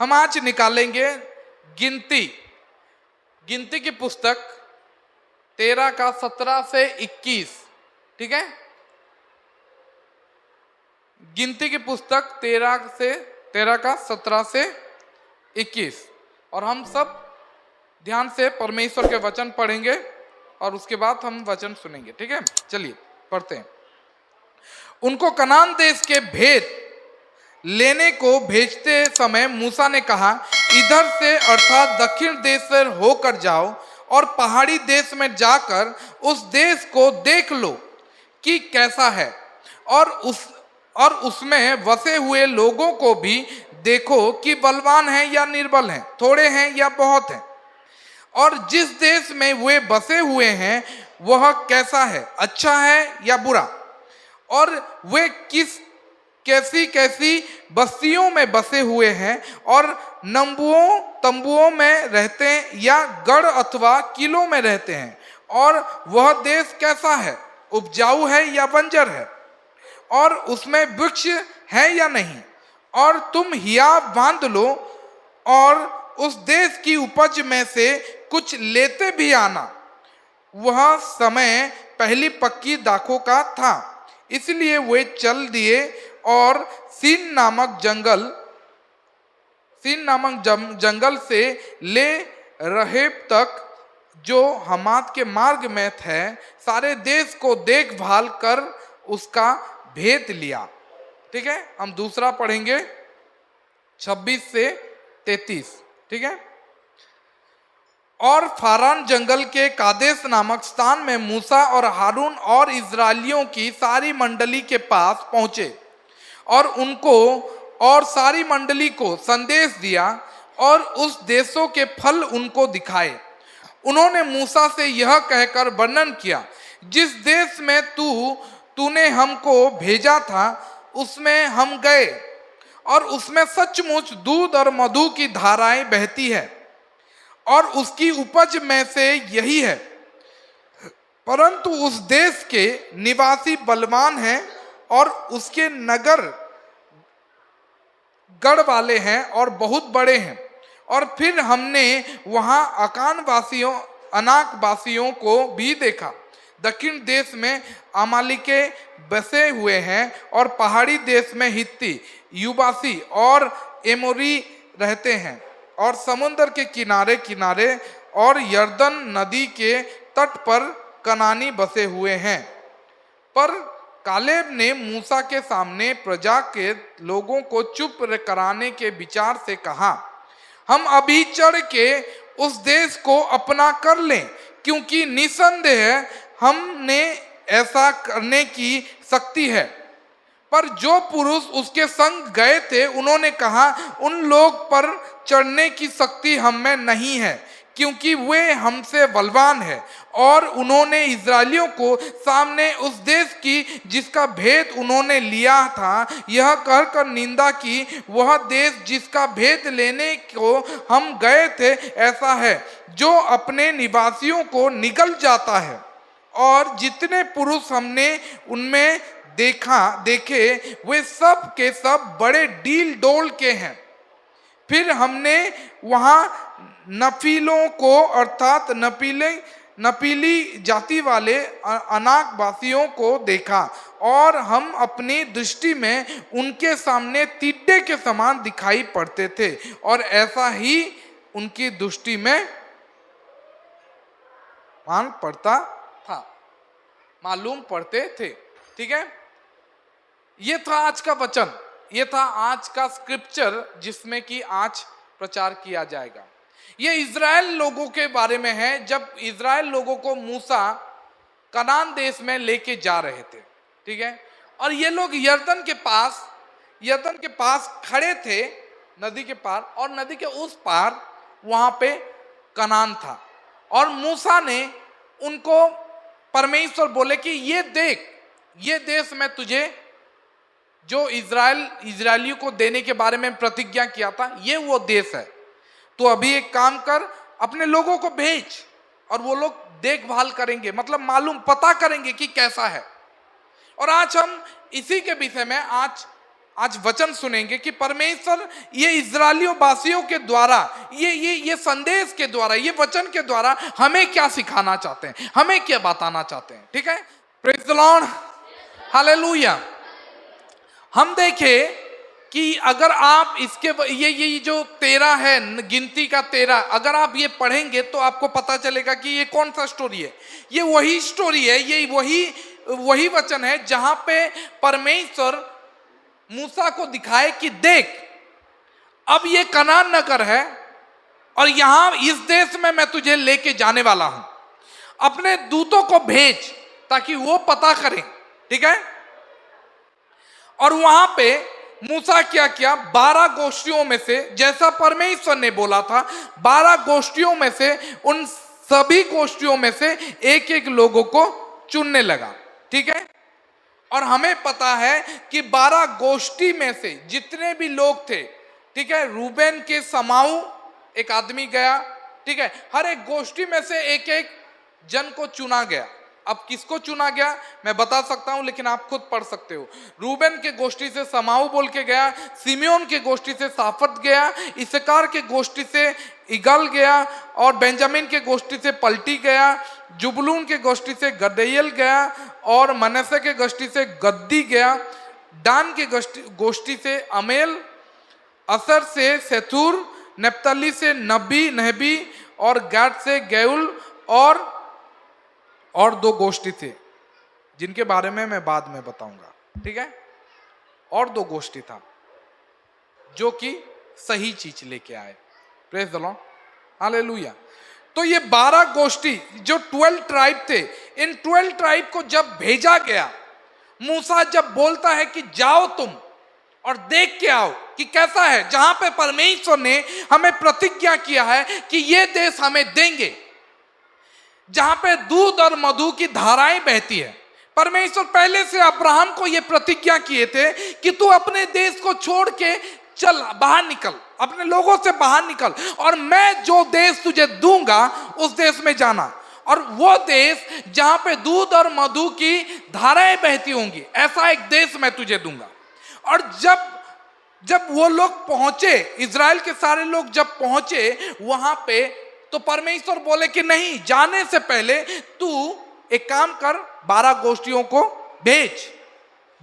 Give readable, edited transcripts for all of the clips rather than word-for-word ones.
हम आज निकालेंगे गिनती गिनती की पुस्तक 13 का 17 से 21। ठीक है, गिनती की पुस्तक 13 का 17 से 21। और हम सब ध्यान से परमेश्वर के वचन पढ़ेंगे और उसके बाद हम वचन सुनेंगे। ठीक है, चलिए पढ़ते हैं। उनको कनान देश के भेद लेने को भेजते समय मूसा ने कहा, इधर से अर्थात दक्षिण देश से होकर जाओ और पहाड़ी देश में जाकर उस देश को देख लो कि कैसा है, और उसमें बसे हुए लोगों को भी देखो कि बलवान हैं या निर्बल हैं, थोड़े हैं या बहुत हैं, और जिस देश में वे बसे हुए हैं वह कैसा है, अच्छा है या बुरा, और वे कैसी कैसी बस्तियों में बसे हुए हैं, और तंबुओं में रहते हैं या गढ़ अथवा किलों में रहते हैं, और वह देश कैसा है, उपजाऊ है या बंजर है, और उसमें वृक्ष है या नहीं, और तुम हियाव बांध लो और उस देश की उपज में से कुछ लेते भी आना। वह समय पहली पक्की दाखों का था, इसलिए वे चल दिए और सीन नामक जंगल से ले रहेब तक, जो हमात के मार्ग में थे, सारे देश को देखभाल कर उसका भेद लिया। ठीक है, हम दूसरा पढ़ेंगे 26 से 33। ठीक है, और फारान जंगल के कादेश नामक स्थान में मूसा और हारून और इस्राएलियों की सारी मंडली के पास पहुंचे और उनको और सारी मंडली को संदेश दिया और उस देशों के फल उनको दिखाए। उन्होंने मूसा से यह कहकर वर्णन किया, जिस देश में तूने हमको भेजा था उसमें हम गए, और उसमें सचमुच दूध और मधु की धाराएं बहती है, और उसकी उपज में से यही है। परंतु उस देश के निवासी बलवान हैं और उसके नगर गढ़ वाले हैं और बहुत बड़े हैं। और फिर हमने वहां अनाक वासियों को भी देखा। दक्षिण देश में अमालिके बसे हुए हैं, और पहाड़ी देश में हित्ती, युबासी और एमोरी रहते हैं, और समुद्र के किनारे किनारे और यर्दन नदी के तट पर कनानी बसे हुए हैं। पर कालेब ने मूसा के सामने प्रजा के लोगों को चुप कराने के विचार से कहा, हम अभी चढ़ के उस देश को अपना कर लें, क्योंकि निसंदेह हमने ऐसा करने की शक्ति है। पर जो पुरुष उसके संग गए थे उन्होंने कहा, उन लोग पर चढ़ने की शक्ति हम में नहीं है, क्योंकि वे हमसे बलवान है। और उन्होंने इस्राएलियों को सामने उस देश की जिसका भेद उन्होंने लिया था यह कहकर निंदा की, वह देश जिसका भेद लेने को हम गए थे ऐसा है जो अपने निवासियों को निगल जाता है, और जितने पुरुष हमने उनमें देखे वे सब के सब बड़े डील डोल के हैं। फिर हमने वहां नफीलों को अर्थात नपीली जाति वाले अनाक वासियों को देखा, और हम अपनी दृष्टि में उनके सामने टिड्डे के समान दिखाई पड़ते थे, और ऐसा ही उनकी दृष्टि में मालूम पड़ते थे। ठीक है, ये था आज का वचन, ये था आज का स्क्रिप्चर जिसमें कि आज प्रचार किया जाएगा। ये इजराइल लोगों के बारे में है, जब इजराइल लोगों को मूसा कनान देश में लेके जा रहे थे। ठीक है, और ये लोग यर्दन के पास खड़े थे, नदी के पार, और नदी के उस पार वहां पे कनान था। और मूसा ने उनको परमेश्वर बोले कि ये देख, ये देश मैं तुझे जो इजरायलियों को देने के बारे में प्रतिज्ञा किया था, ये वो देश है। तो अभी एक काम कर, अपने लोगों को भेज और वो लोग देखभाल करेंगे, मतलब पता करेंगे कि कैसा है। और आज हम इसी के विषय में आज आज वचन सुनेंगे कि परमेश्वर ये इजरायलियों वासियों के द्वारा, ये संदेश के द्वारा, ये वचन के द्वारा हमें क्या सिखाना चाहते हैं, हमें क्या बताना चाहते हैं। ठीक है, प्रेज द लॉर्ड, हालेलुया। हम देखें कि अगर आप इसके ये जो 13 है, गिनती का 13, अगर आप ये पढ़ेंगे तो आपको पता चलेगा कि ये कौन सा स्टोरी है। ये वही स्टोरी है, ये वही वचन है जहां पे परमेश्वर मूसा को दिखाए कि देख, अब ये कनान नगर है और यहां इस देश में मैं तुझे लेके जाने वाला हूं, अपने दूतों को भेज ताकि वो पता करें। ठीक है, और वहां पे मूसा क्या किया, 12 गोष्ठियों में से, जैसा परमेश्वर ने बोला था, 12 गोष्ठियों में से, उन सभी गोष्ठियों में से एक एक लोगों को चुनने लगा। ठीक है, और हमें पता है कि 12 गोष्ठी में से जितने भी लोग थे, ठीक है, रूबेन के समाऊ एक आदमी गया। ठीक है, हर एक गोष्ठी में से एक एक जन को चुना गया। अब किसको चुना गया मैं बता सकता हूं, लेकिन आप खुद पढ़ सकते हो। रूबेन के गोष्ठी से समाऊ बोल के गया, सिमियोन के गोष्ठी से साफत गया, इस्साकार के गोष्ठी से इगल गया, और बेंजामिन के गोष्ठी से पलटी गया, जुबलून के गोष्ठी से गदयेल गया, और मनसे के गोष्ठी से गद्दी गया, दान के गोष्ठी से अमेल, असर से सेथुर, नप्तली से नहबी, और गाद से गैउल, और 2 गोष्ठी थे जिनके बारे में मैं बाद में बताऊंगा। ठीक है, और 2 गोष्ठी था जो कि सही चीज लेके आए। Praise the Lord, hallelujah. तो ये 12 गोष्ठी जो 12 ट्राइब थे, इन 12 ट्राइब को जब भेजा गया, मूसा जब बोलता है कि जाओ तुम और देख के आओ कि कैसा है, जहां पे परमेश्वर ने हमें प्रतिज्ञा किया है कि ये देश हमें देंगे, जहां पे दूध और मधु की धाराएं बहती है। परमेश्वर पहले से अब्राहम को यह प्रतिज्ञा किए थे कि तू अपने देश को छोड़ के चल, बाहर निकल, अपने लोगों से बाहर निकल, और मैं जो देश तुझे दूंगा उस देश में जाना, और वो देश जहां पे दूध और मधु की धाराएं बहती होंगी, ऐसा एक देश मैं तुझे दूंगा। और जब वो लोग पहुंचे, इजराइल के सारे लोग जब पहुंचे वहां पे, तो परमेश्वर बोले कि नहीं, जाने से पहले तू एक काम कर, 12 गोष्ठियों को भेज,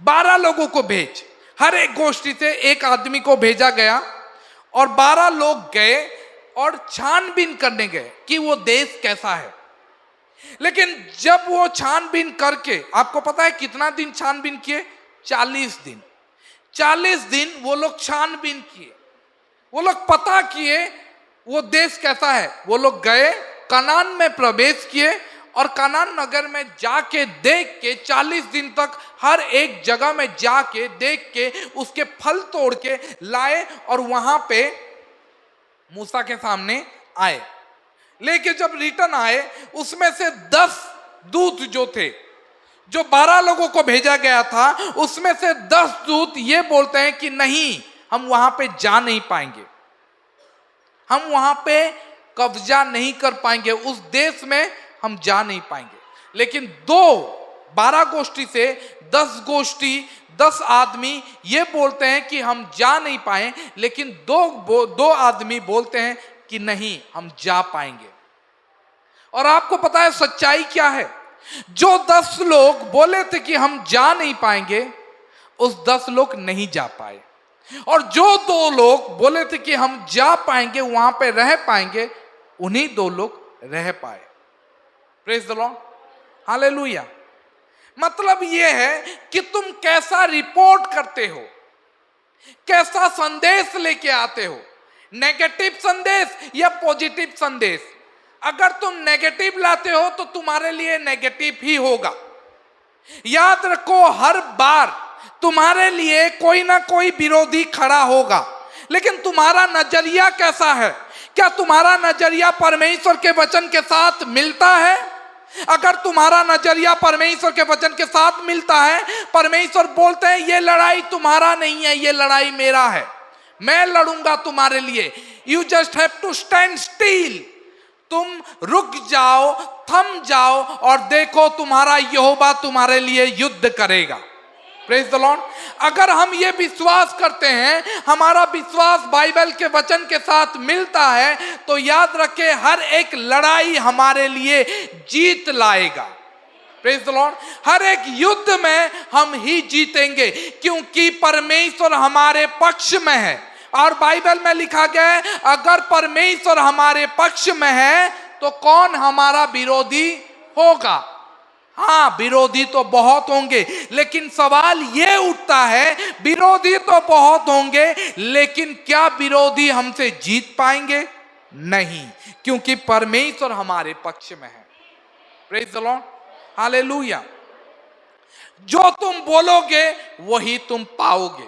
12 लोगों को भेज। हर एक गोष्ठी से एक आदमी को भेजा गया, और 12 लोग गए और छानबीन करने गए कि वो देश कैसा है। लेकिन जब वो छानबीन करके, आपको पता है कितना दिन छानबीन किए? 40 दिन। 40 दिन वो लोग छानबीन किए, वो लोग पता किए वो देश कैसा है। वो लोग गए, कनान में प्रवेश किए, और कनान नगर में जाके देख के 40 दिन तक हर एक जगह में जाके देख के उसके फल तोड़ के लाए, और वहां पे मूसा के सामने आए। लेके जब रिटर्न आए, उसमें से 10 दूत जो थे, जो 12 लोगों को भेजा गया था, उसमें से 10 दूत ये बोलते हैं कि नहीं, हम वहां पे जा नहीं पाएंगे, हम वहां पे कब्जा नहीं कर पाएंगे, उस देश में हम जा नहीं पाएंगे। लेकिन 12 गोष्ठी से 10 गोष्ठी, 10 आदमी ये बोलते हैं कि हम जा नहीं पाए, लेकिन दो आदमी बोलते हैं कि नहीं, हम जा पाएंगे। और आपको पता है सच्चाई क्या है? जो 10 लोग बोले थे कि हम जा नहीं पाएंगे, उस 10 लोग नहीं जा पाए, और जो 2 लोग बोले थे कि हम जा पाएंगे, वहां पे रह पाएंगे, उन्हीं 2 लोग रह पाए। Praise the Lord, hallelujah. मतलब यह है कि तुम कैसा रिपोर्ट करते हो, कैसा संदेश लेके आते हो, नेगेटिव संदेश या पॉजिटिव संदेश। अगर तुम नेगेटिव लाते हो तो तुम्हारे लिए नेगेटिव ही होगा। याद रखो, हर बार तुम्हारे लिए कोई ना कोई विरोधी खड़ा होगा, लेकिन तुम्हारा नजरिया कैसा है? क्या तुम्हारा नजरिया परमेश्वर के वचन के साथ मिलता है? अगर तुम्हारा नजरिया परमेश्वर के वचन के साथ मिलता है, परमेश्वर बोलते हैं ये लड़ाई तुम्हारा नहीं है, ये लड़ाई मेरा है, मैं लड़ूंगा तुम्हारे लिए। You just have to stand still. तुम रुक जाओ, थम जाओ, और देखो तुम्हारा यहोवा तुम्हारे लिए युद्ध करेगा। Praise the Lord. अगर हम ये विश्वास करते हैं, हमारा विश्वास बाइबल के वचन के साथ मिलता है, तो याद रखें हर एक लड़ाई हमारे लिए जीत लाएगा। Praise the Lord. हर एक युद्ध में हम ही जीतेंगे, क्योंकि परमेश्वर हमारे पक्ष में है। और बाइबल में लिखा गया है, अगर परमेश्वर हमारे पक्ष में है तो कौन हमारा विरोधी होगा। हाँ, विरोधी तो बहुत होंगे, लेकिन सवाल ये उठता है, विरोधी तो बहुत होंगे, लेकिन क्या विरोधी हमसे जीत पाएंगे? नहीं, क्योंकि परमेश्वर हमारे पक्ष में है। Praise the Lord, hallelujah. जो तुम बोलोगे वही तुम पाओगे।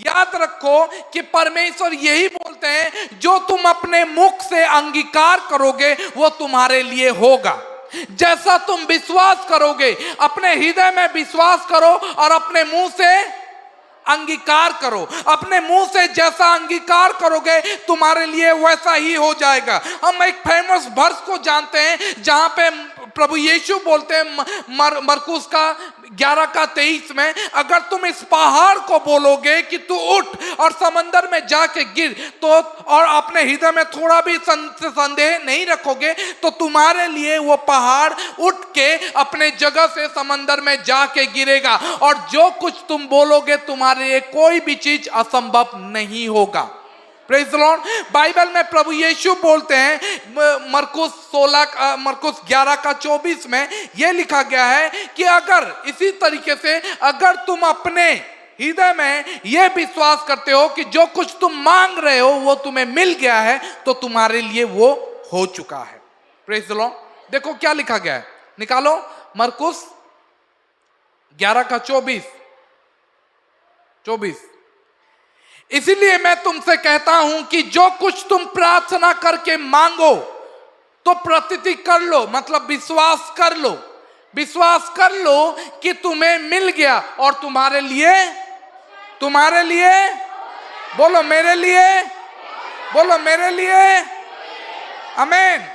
याद रखो कि परमेश्वर यही बोलते हैं, जो तुम अपने मुख से अंगीकार करोगे वो तुम्हारे लिए होगा। जैसा तुम विश्वास करोगे, अपने हृदय में विश्वास करो और अपने मुंह से अंगीकार करो। अपने मुंह से जैसा अंगीकार करोगे तुम्हारे लिए वैसा ही हो जाएगा। हम एक फेमस वर्स को जानते हैं जहां पे प्रभु यीशु बोलते हैं मरकुस का 11:23 में, अगर तुम इस पहाड़ को बोलोगे कि तू उठ और समंदर में जाके गिर, तो और अपने हृदय में थोड़ा भी संदेह नहीं रखोगे, तो तुम्हारे लिए वो पहाड़ उठ के अपने जगह से समंदर में जाके गिरेगा। और जो कुछ तुम बोलोगे तुम्हारे लिए कोई भी चीज असंभव नहीं होगा। Praise the Lord. बाइबल में प्रभु यीशु बोलते हैं मरकुस 11:24 में यह लिखा गया है कि अगर इसी तरीके से अगर तुम अपने हृदय में यह विश्वास करते हो कि जो कुछ तुम मांग रहे हो वो तुम्हें मिल गया है, तो तुम्हारे लिए वो हो चुका है। Praise the Lord. देखो क्या लिखा गया है, निकालो मरकुस 11:24। इसीलिए मैं तुमसे कहता हूं कि जो कुछ तुम प्रार्थना करके मांगो तो प्रतीति कर लो, मतलब विश्वास कर लो। विश्वास कर लो कि तुम्हें मिल गया और तुम्हारे लिए बोलो मेरे लिए, बोलो मेरे लिए, आमीन।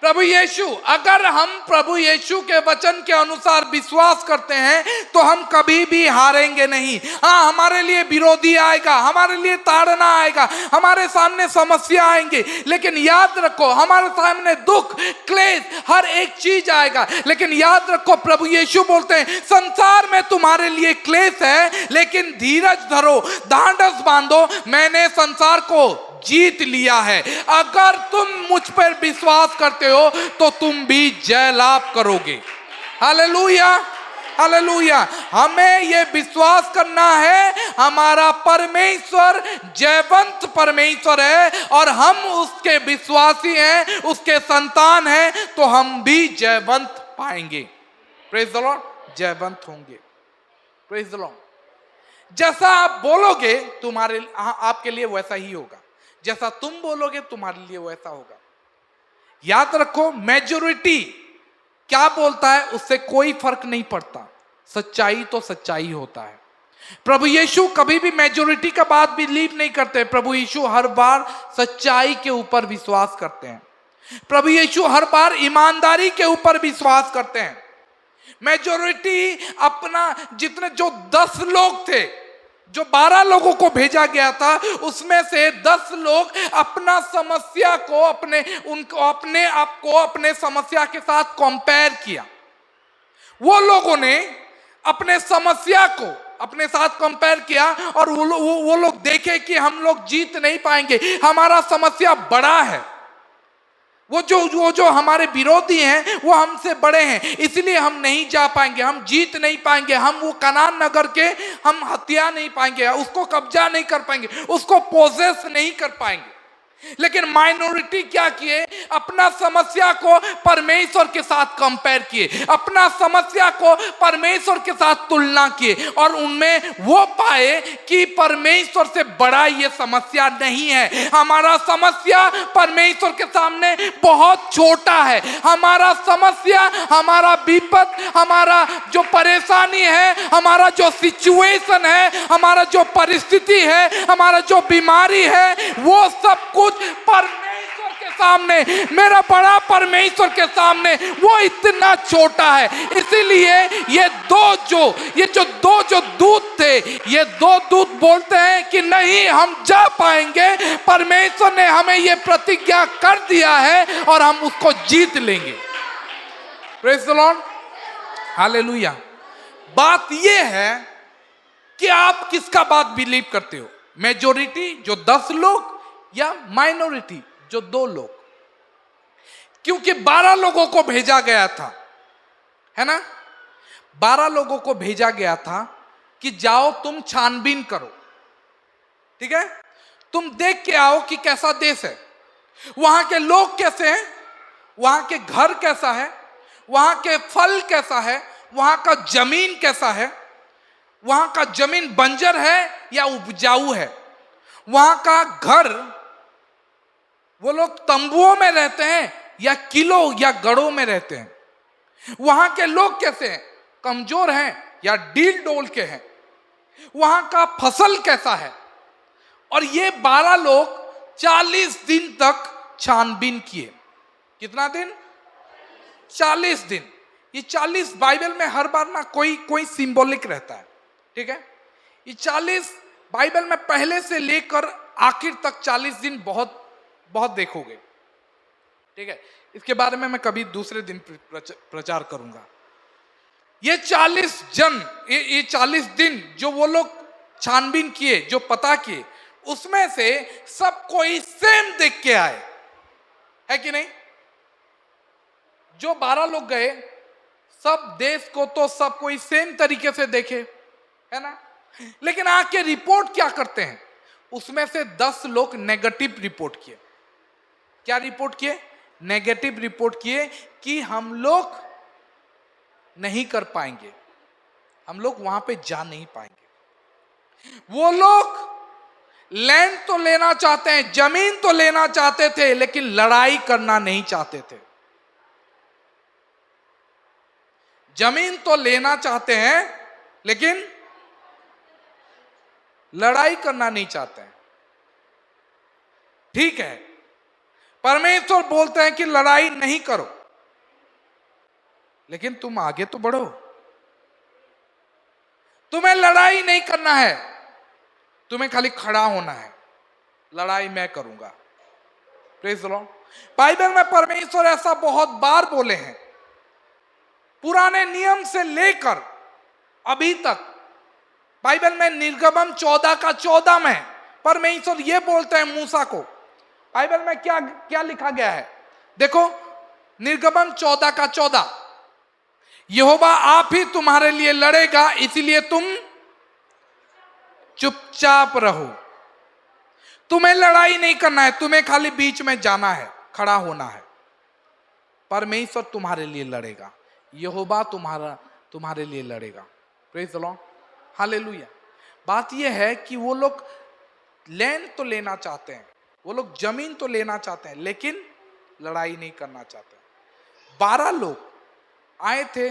प्रभु यीशु, अगर हम प्रभु यीशु के वचन के अनुसार विश्वास करते हैं तो हम कभी भी हारेंगे नहीं। हाँ, हमारे लिए विरोधी आएगा, हमारे लिए ताड़ना आएगा, हमारे सामने समस्या आएंगे, लेकिन याद रखो हमारे सामने दुख, क्लेश, हर एक चीज आएगा, लेकिन याद रखो प्रभु यीशु बोलते हैं संसार में तुम्हारे लिए क्लेश है, लेकिन धीरज धरो, ढांढस बांधो, मैंने संसार को जीत लिया है। अगर तुम मुझ पर विश्वास करते हो तो तुम भी जय लाभ करोगे। Hallelujah, hallelujah. हमें यह विश्वास करना है हमारा परमेश्वर जयवंत परमेश्वर है और हम उसके विश्वासी हैं, उसके संतान हैं, तो हम भी जयवंत पाएंगे। प्रेज द लॉर्ड, जयवंत होंगे। Praise the Lord. जैसा आप बोलोगे तुम्हारे आपके लिए वैसा ही होगा, जैसा तुम बोलोगे तुम्हारे लिए वैसा होगा। याद रखो मेजॉरिटी क्या बोलता है उससे कोई फर्क नहीं पड़ता, सच्चाई तो सच्चाई होता है। प्रभु यीशु कभी भी मेजॉरिटी का बात बिलीव नहीं करते। प्रभु यीशु हर बार सच्चाई के ऊपर विश्वास करते हैं। प्रभु यीशु हर बार ईमानदारी के ऊपर विश्वास करते हैं। मेजॉरिटी अपना जो 10 लोग थे, जो 12 लोगों को भेजा गया था, उसमें से 10 लोग अपना समस्या को अपने आप को अपने समस्या के साथ कंपेयर किया। वो लोगों ने अपने समस्या को अपने साथ कंपेयर किया और वो लोग देखे कि हम लोग जीत नहीं पाएंगे, हमारा समस्या बड़ा है, वो जो हमारे विरोधी हैं वो हमसे बड़े हैं, इसलिए हम नहीं जा पाएंगे, हम जीत नहीं पाएंगे, हम वो कनान नगर के हम हत्या नहीं पाएंगे, उसको कब्जा नहीं कर पाएंगे, उसको पोजेस नहीं कर पाएंगे। लेकिन माइनॉरिटी क्या किए, अपना समस्या को परमेश्वर के साथ कंपेयर किए, अपना समस्या को परमेश्वर के साथ तुलना किए और उनमें वो पाए कि परमेश्वर से बड़ा ये समस्या नहीं है, हमारा समस्या परमेश्वर के सामने बहुत छोटा है। हमारा समस्या, हमारा विपद, हमारा जो परेशानी है, हमारा जो सिचुएशन है, हमारा जो परिस्थिति है, हमारा जो बीमारी है, वो सब कुछ परमेश्वर के सामने, मेरा बड़ा परमेश्वर के सामने वो इतना छोटा है। इसीलिए ये दो दूत थे, ये दो दूत बोलते हैं कि नहीं, हम जा पाएंगे, परमेश्वर ने हमें ये प्रतिज्ञा कर दिया है और हम उसको जीत लेंगे। Praise the Lord, hallelujah. बात ये है कि आप किसका बात बिलीव करते हो, मेजोरिटी जो 10 लोग या माइनॉरिटी जो 2 लोग? क्योंकि 12 लोगों को भेजा गया था, है ना, 12 लोगों को भेजा गया था कि जाओ तुम छानबीन करो, ठीक है, तुम देख के आओ कि कैसा देश है, वहां के लोग कैसे हैं, वहां के घर कैसा है, वहां के फल कैसा है, वहां का जमीन कैसा है, वहां का जमीन बंजर है या उपजाऊ है, वहां का घर, वो लोग तंबुओं में रहते हैं या किलों या गढ़ों में रहते हैं, वहां के लोग कैसे हैं, कमजोर हैं या डील डोल के हैं, वहां का फसल कैसा है। और ये 12 लोग 40 दिन तक छानबीन किए। कितना दिन? 40 दिन। ये 40 बाइबल में हर बार ना कोई सिंबॉलिक रहता है, ठीक है। ये 40 बाइबल में पहले से लेकर आखिर तक 40 दिन बहुत बहुत देखोगे, ठीक है। इसके बारे में मैं कभी दूसरे दिन प्रचार करूंगा। ये 40 जन, ये 40 दिन जो वो लोग छानबीन किए, जो पता किए, उसमें से सब कोई सेम देख के आए, है कि नहीं? जो 12 लोग गए, सब देश को तो सब कोई सेम तरीके से देखे, है ना, लेकिन आके रिपोर्ट क्या करते हैं, उसमें से 10 लोग नेगेटिव रिपोर्ट किए। क्या रिपोर्ट किए? नेगेटिव रिपोर्ट किए कि हम लोग नहीं कर पाएंगे, हम लोग वहां पे जा नहीं पाएंगे। वो लोग लैंड तो लेना चाहते हैं, जमीन तो लेना चाहते थे, लेकिन लड़ाई करना नहीं चाहते थे। जमीन तो लेना चाहते हैं, लेकिन लड़ाई करना नहीं चाहते हैं। ठीक है, परमेश्वर बोलते हैं कि लड़ाई नहीं करो, लेकिन तुम आगे तो बढ़ो। तुम्हें लड़ाई नहीं करना है, तुम्हें खाली खड़ा होना है। लड़ाई मैं करूंगा। Praise the Lord. बाइबल में परमेश्वर ऐसा बहुत बार बोले हैं, पुराने नियम से लेकर अभी तक। बाइबल में निर्गमन 14 का 14 में परमेश्वर ये बोलते हैं मूसा को। बाइबल में क्या क्या लिखा गया है देखो, निर्गमन 14 का 14, यहोवा आप ही तुम्हारे लिए लड़ेगा, इसीलिए तुम चुपचाप रहो। तुम्हें लड़ाई नहीं करना है, तुम्हें खाली बीच में जाना है, खड़ा होना है। परमेश्वर तुम्हारे लिए लड़ेगा, यहोवा तुम्हारे लिए लड़ेगा। Praise the Lord, hallelujah. बात यह है कि वो लोग लैंड तो लेना चाहते हैं, वो लोग जमीन तो लेना चाहते हैं, लेकिन लड़ाई नहीं करना चाहते। 12 लोग आए थे,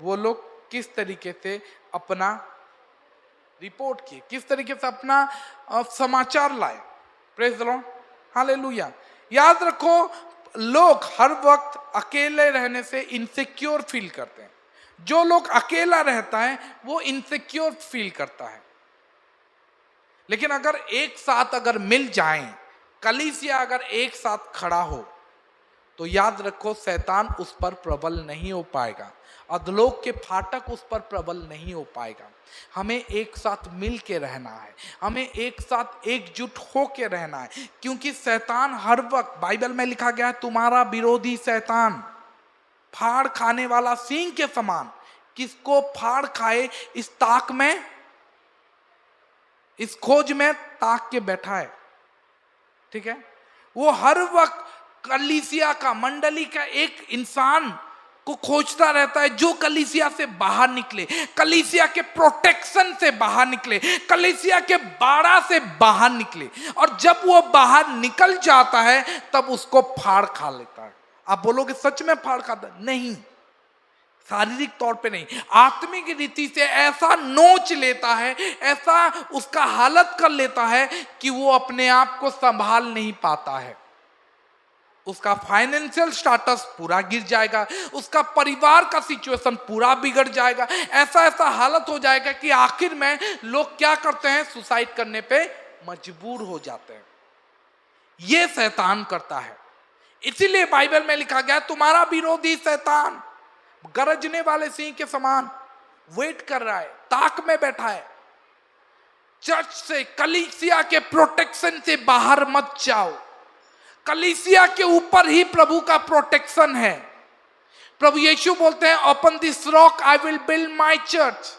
वो लोग किस तरीके से अपना रिपोर्ट किए, किस तरीके से अपना समाचार लाए। Praise the Lord, hallelujah. याद रखो, लोग हर वक्त अकेले रहने से इनसिक्योर फील करते हैं। जो लोग अकेला रहता है वो इनसिक्योर फील करता है। लेकिन अगर एक साथ अगर मिल जाएं, कलीसिया अगर एक साथ खड़ा हो, तो याद रखो शैतान उस पर प्रबल नहीं हो पाएगा, अधलोक के फाटक उस पर प्रबल नहीं हो पाएगा। हमें एक साथ मिल के रहना है, हमें एक साथ एकजुट हो के रहना है, क्योंकि शैतान हर वक्त, बाइबल में लिखा गया है, तुम्हारा विरोधी शैतान फाड़ खाने वाला सिंह के समान किसको फाड़ खाए, इस ताक में, इस खोज में ताक के बैठा है। ठीक है, वो हर वक्त कलीसिया का, मंडली का एक इंसान को खोजता रहता है जो कलीसिया से बाहर निकले, कलीसिया के प्रोटेक्शन से बाहर निकले, कलीसिया के बाड़ा से बाहर निकले। और जब वो बाहर निकल जाता है तब उसको फाड़ खा लेता है। आप बोलोगे सच में फाड़ खाता? नहीं, शारीरिक तौर पे नहीं, आत्मिक रीति से ऐसा नोच लेता है, ऐसा उसका हालत कर लेता है कि वो अपने आप को संभाल नहीं पाता है। उसका फाइनेंशियल स्टेटस पूरा गिर जाएगा, उसका परिवार का सिचुएशन पूरा बिगड़ जाएगा। ऐसा ऐसा हालत हो जाएगा कि आखिर में लोग क्या करते हैं, सुसाइड करने पे मजबूर हो जाते हैं। ये शैतान करता है। इसीलिए बाइबल में लिखा गया, तुम्हारा विरोधी शैतान गरजने वाले सिंह के समान वेट कर रहा है, ताक में बैठा है। चर्च से, कलीसिया के प्रोटेक्शन से बाहर मत जाओ। कलीसिया के ऊपर ही प्रभु का प्रोटेक्शन है। प्रभु यीशु बोलते हैं, upon this rock I will build my church.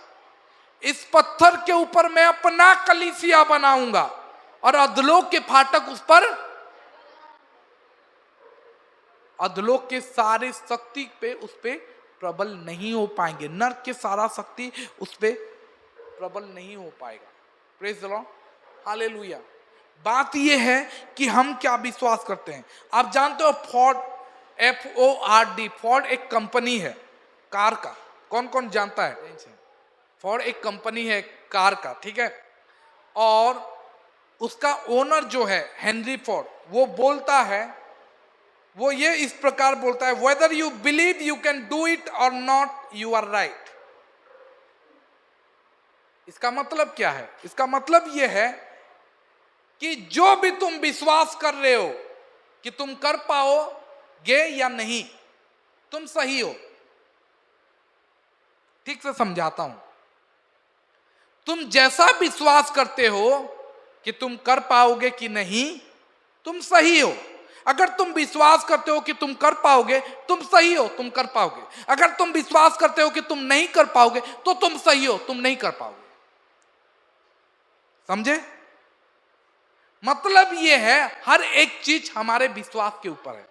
इस पत्थर के ऊपर मैं अपना कलीसिया बनाऊंगा और अधलोक के फाटक उस पर, अधलोक के सारे शक्ति पे उस पे प्रबल नहीं हो पाएंगे। नरक के सारा शक्ति उस पे प्रबल नहीं हो पाएगा। Praise the Lord, hallelujah. बात यह है कि हम क्या विश्वास करते हैं। आप जानते हो फोर्ड, FORD, फोर्ड एक कंपनी है कार का। कौन कौन जानता है? फोर्ड एक कंपनी है कार का, ठीक है। और उसका ओनर जो है हेनरी फोर्ड, वो बोलता है, वो ये इस प्रकार बोलता है, whether you believe you can do it और नॉट, यू आर राइट। इसका मतलब क्या है? इसका मतलब यह है कि जो भी तुम विश्वास कर रहे हो कि तुम कर पाओगे या नहीं, तुम सही हो। ठीक से समझाता हूं। तुम जैसा विश्वास करते हो कि तुम कर पाओगे कि नहीं, तुम सही हो। अगर तुम विश्वास करते हो कि तुम कर पाओगे, तुम सही हो, तुम कर पाओगे। अगर तुम विश्वास करते हो कि तुम नहीं कर पाओगे, तो तुम सही हो, तुम नहीं कर पाओगे। समझे? मतलब यह है, हर एक चीज हमारे विश्वास के ऊपर है।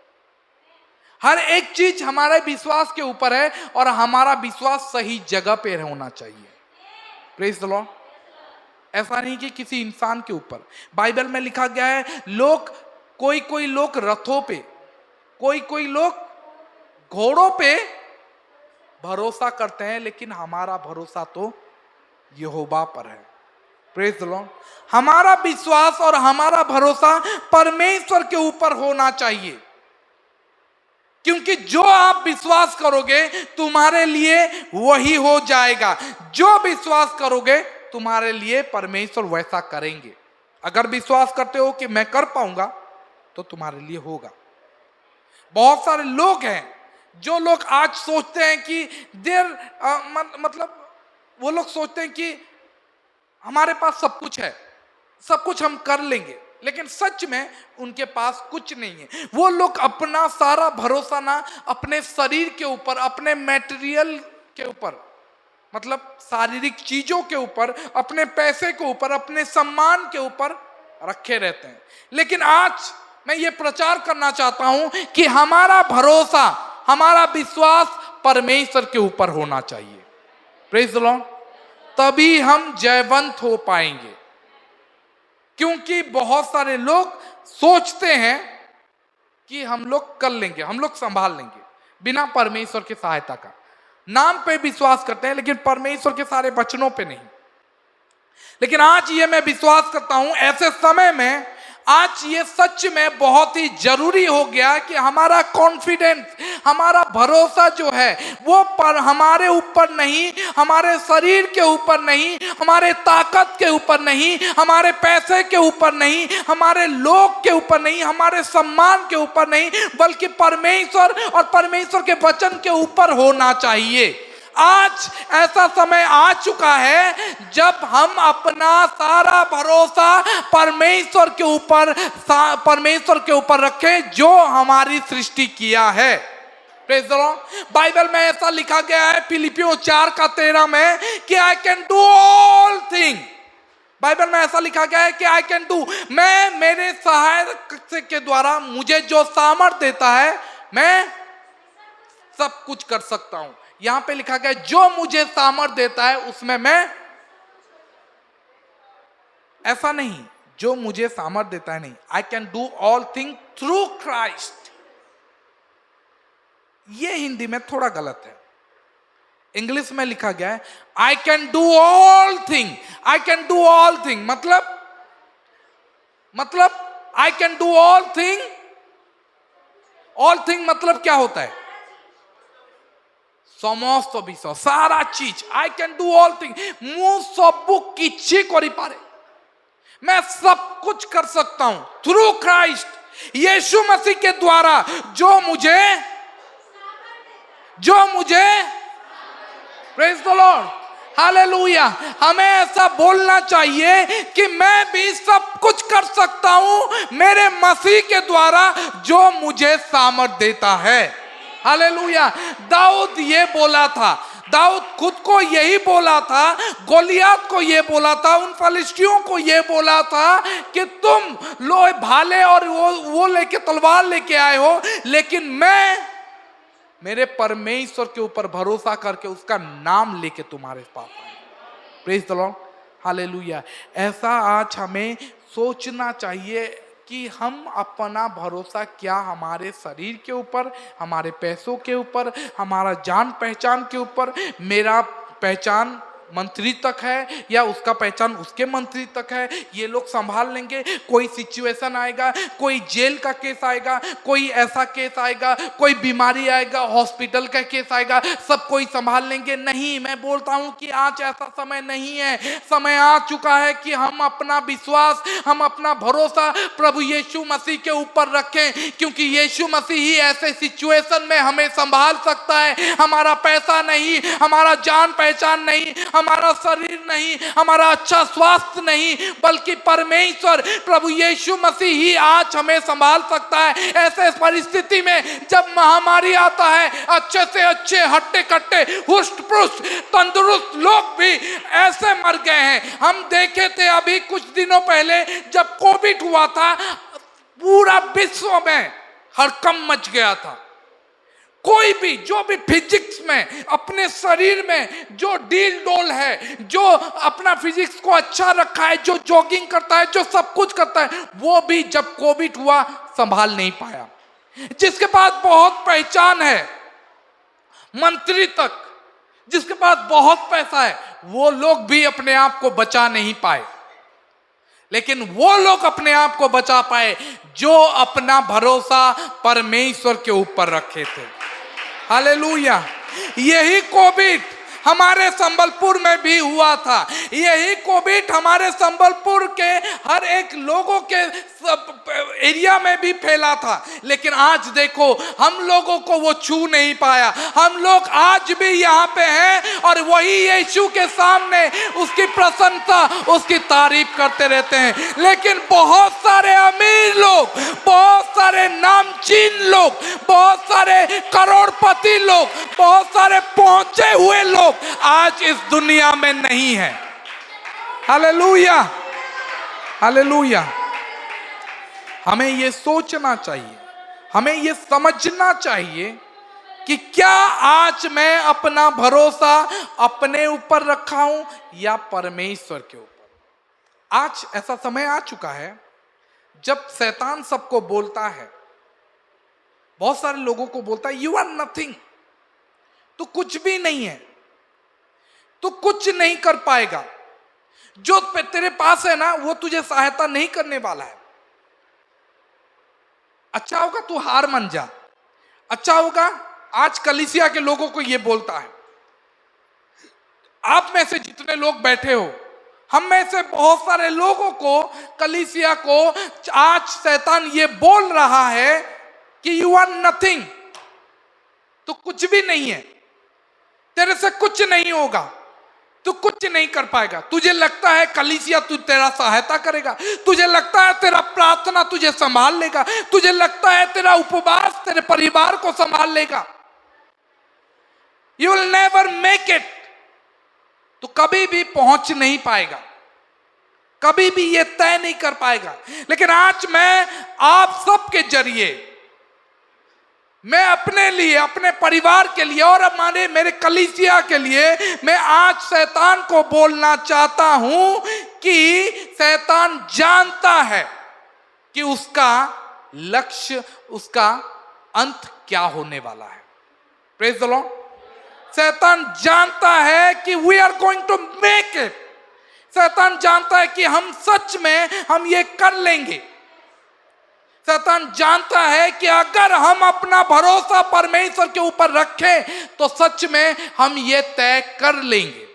हर एक चीज हमारे विश्वास के ऊपर है और हमारा विश्वास सही जगह पे होना चाहिए। Praise the Lord. ऐसा नहीं कि किसी इंसान के ऊपर। बाइबल में लिखा गया है, लोग, कोई कोई लोग रथों पे, कोई कोई लोग घोड़ों पे भरोसा करते हैं, लेकिन हमारा भरोसा तो यहोवा पर है। Praise the Lord. हमारा विश्वास और हमारा भरोसा परमेश्वर के ऊपर होना चाहिए, क्योंकि जो आप विश्वास करोगे तुम्हारे लिए वही हो जाएगा। जो विश्वास करोगे तुम्हारे लिए परमेश्वर वैसा करेंगे। अगर विश्वास करते हो कि मैं कर पाऊंगा, तो तुम्हारे लिए होगा। बहुत सारे लोग हैं, जो लोग आज सोचते हैं कि मतलब वो लोग सोचते हैं कि हमारे पास सब कुछ है, सब कुछ हम कर लेंगे, लेकिन सच में उनके पास कुछ नहीं है। वो लोग अपना सारा भरोसा ना अपने शरीर के ऊपर, अपने मटेरियल के ऊपर, मतलब शारीरिक चीजों के ऊपर, अपने पैसे के ऊपर, अपने सम्मान के ऊपर रखे रहते हैं। लेकिन आज मैं ये प्रचार करना चाहता हूं कि हमारा भरोसा, हमारा विश्वास परमेश्वर के ऊपर होना चाहिए। Praise the Lord. तभी हम जयवंत हो पाएंगे। क्योंकि बहुत सारे लोग सोचते हैं कि हम लोग कर लेंगे, हम लोग संभाल लेंगे, बिना परमेश्वर की सहायता का। नाम पे विश्वास करते हैं, लेकिन परमेश्वर के सारे वचनों पे नहीं। लेकिन आज ये मैं विश्वास करता हूं, ऐसे समय में आज ये सच में बहुत ही जरूरी हो गया कि हमारा कॉन्फिडेंस, हमारा भरोसा जो है वो पर हमारे ऊपर नहीं, हमारे शरीर के ऊपर नहीं, हमारे ताकत के ऊपर नहीं, हमारे पैसे के ऊपर नहीं, हमारे लोग के ऊपर नहीं, हमारे सम्मान के ऊपर नहीं, बल्कि परमेश्वर और परमेश्वर के वचन के ऊपर होना चाहिए। आज ऐसा समय आ चुका है जब हम अपना सारा भरोसा परमेश्वर के ऊपर रखें, जो हमारी सृष्टि किया है। Praise the Lord. बाइबल में ऐसा लिखा गया है फिलिपियों 4:13 में कि आई can do all thing. Bible में ऐसा लिखा गया है कि आई कैन डू, मैं मेरे सहायक के द्वारा मुझे जो सामर्थ देता है, मैं सब कुछ कर सकता हूं। यहां पे लिखा गया जो मुझे सामर्थ देता है, उसमें मैं, ऐसा नहीं जो मुझे सामर्थ देता है, नहीं, आई can do all thing through Christ. ये हिंदी में थोड़ा गलत है। इंग्लिश में लिखा गया है I can do all thing. I can do all thing मतलब I can do all thing all thing मतलब क्या होता है? समस्त विश्व, सारा चीज। I can do all thing, मु सबू किछि करि पारे, मैं सब कुछ कर सकता हूं थ्रू क्राइस्ट, यीशु मसीह के द्वारा जो मुझे प्रेज द लॉर्ड, हालेलुया। हमें ऐसा बोलना चाहिए कि मैं भी सब कुछ कर सकता हूं मेरे मसीह के द्वारा जो मुझे सामर्थ देता है। हालेलुया। दाऊद ये बोला था, दाऊद खुद को यही बोला था, गोलियत को ये बोला था, उन फलिस्तियों को ये बोला था कि तुम लोहे भाले और वो लेके तलवार लेके आए हो, लेकिन मैं मेरे परमेश्वर के ऊपर भरोसा करके उसका नाम लेके तुम्हारे पास आया। Praise the Lord, hallelujah. ऐसा आज हमें सोचना चाहिए कि हम अपना भरोसा क्या हमारे शरीर के ऊपर, हमारे पैसों के ऊपर, हमारा जान पहचान के ऊपर, मेरा पहचान मंत्री तक है या उसका पहचान उसके मंत्री तक है, ये लोग संभाल लेंगे। कोई सिचुएशन आएगा, कोई जेल का केस आएगा, कोई ऐसा केस आएगा, कोई बीमारी आएगा, हॉस्पिटल का केस आएगा, सब कोई संभाल लेंगे। नहीं, मैं बोलता हूं कि आज ऐसा समय नहीं है। समय आ चुका है कि हम अपना विश्वास, हम अपना भरोसा प्रभु यीशु मसीह के ऊपर रखें, क्योंकि यीशु मसीह ही ऐसे सिचुएशन में हमें संभाल सकता है। हमारा पैसा नहीं, हमारा जान पहचान नहीं, हमारा शरीर नहीं, हमारा अच्छा स्वास्थ्य नहीं, बल्कि परमेश्वर प्रभु यीशु मसीह ही आज हमें संभाल सकता है। ऐसे परिस्थिति में जब महामारी आता है, अच्छे से अच्छे हट्टे कट्टे हुष्ट पुष्ट तंदुरुस्त लोग भी ऐसे मर गए हैं। हम देखे थे अभी कुछ दिनों पहले जब कोविड हुआ था, पूरा विश्व में हड़कंप मच गया था। कोई भी जो भी फिजिक्स में अपने शरीर में जो डील डोल है, जो अपना फिजिक्स को अच्छा रखा है, जो जॉगिंग करता है, जो सब कुछ करता है, वो भी जब कोविड हुआ संभाल नहीं पाया। जिसके पास बहुत पहचान है, मंत्री तक, जिसके पास बहुत पैसा है, वो लोग भी अपने आप को बचा नहीं पाए। लेकिन वो लोग अपने आप को बचा पाए जो अपना भरोसा परमेश्वर के ऊपर रखे थे। हालेलुया। यही कोविड हमारे संबलपुर में भी हुआ था, यही कोविड हमारे संबलपुर के हर एक लोगों के एरिया में भी फैला था। लेकिन आज देखो, हम लोगों को वो छू नहीं पाया। हम लोग आज भी यहाँ पे हैं और वही यीशु के सामने उसकी प्रशंसा, उसकी तारीफ करते रहते हैं। लेकिन बहुत सारे अमीर लोग, बहुत सारे नामचीन लोग, बहुत सारे करोड़पति लोग, बहुत सारे पहुंचे हुए लोग आज इस दुनिया में नहीं है। Hallelujah, hallelujah. हमें ये सोचना चाहिए, हमें ये समझना चाहिए कि क्या आज मैं अपना भरोसा अपने ऊपर रखा हूं या परमेश्वर के ऊपर। आज ऐसा समय आ चुका है जब शैतान सबको बोलता है, बहुत सारे लोगों को बोलता है, यू आर नथिंग, तू कुछ भी नहीं है, तू कुछ नहीं कर पाएगा, जो तेरे पास है ना वो तुझे सहायता नहीं करने वाला है। अच्छा होगा तू हार मान जा, अच्छा होगा। आज कलीसिया के लोगों को ये बोलता है। आप में से जितने लोग बैठे हो, हम में से बहुत सारे लोगों को, कलीसिया को आज शैतान ये बोल रहा है कि यू आर नथिंग, तू कुछ भी नहीं है, तेरे से कुछ नहीं होगा, तू कुछ नहीं कर पाएगा। तुझे लगता है कलीसिया तू तेरा सहायता करेगा, तुझे लगता है तेरा प्रार्थना तुझे संभाल लेगा, तुझे लगता है तेरा उपवास तेरे परिवार को संभाल लेगा। You will never make it, तू कभी भी पहुंच नहीं पाएगा, कभी भी ये तय नहीं कर पाएगा। लेकिन आज मैं आप सबके जरिए, मैं अपने लिए, अपने परिवार के लिए और मेरे कलीसिया के लिए, मैं आज शैतान को बोलना चाहता हूं कि शैतान जानता है कि उसका लक्ष्य, उसका अंत क्या होने वाला है। Praise the Lord. शैतान जानता है कि we are going to make it. शैतान जानता है कि हम सच में हम ये कर लेंगे। शैतान जानता है कि अगर हम अपना भरोसा परमेश्वर के ऊपर रखें तो सच में हम ये तय कर लेंगे।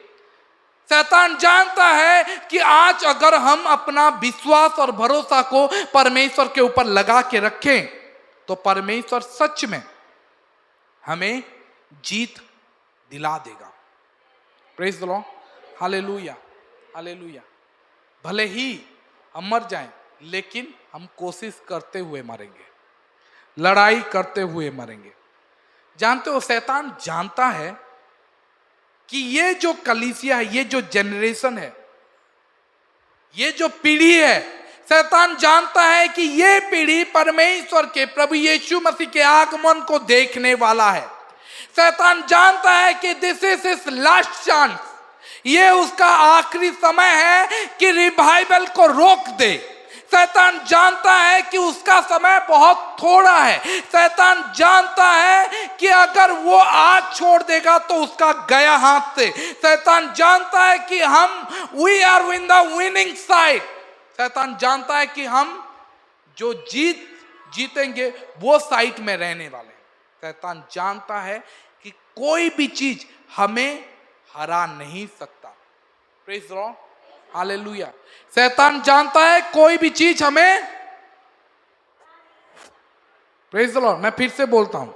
शैतान जानता है कि आज अगर हम अपना विश्वास और भरोसा को परमेश्वर के ऊपर लगा के रखें तो परमेश्वर सच में हमें जीत दिला देगा। Praise the Lord, hallelujah, hallelujah. भले ही हम मर जाएं लेकिन हम कोशिश करते हुए मरेंगे, लड़ाई करते हुए मरेंगे। जानते हो, शैतान जानता है कि ये जो कलीसिया है, ये जो जनरेशन है, ये जो पीढ़ी है, शैतान जानता है कि ये पीढ़ी परमेश्वर के प्रभु यीशु मसीह के आगमन को देखने वाला है। शैतान जानता है कि this is his last chance, ये उसका आखिरी समय है कि रिवाइवल को रोक दे। शैतान जानता है कि उसका समय बहुत थोड़ा है। शैतान जानता है कि अगर वो आज छोड़ देगा तो उसका गया हाथ से। शैतान जानता है कि we are in the winning side. शैतान जानता है कि हम जो जीतेंगे वो साइड में रहने वाले हैं। शैतान जानता है कि कोई भी चीज हमें हरा नहीं सकता। Praise the Lord, hallelujah. शैतान जानता है कोई भी चीज हमें, प्रेज द लॉर्ड, मैं फिर से बोलता हूं,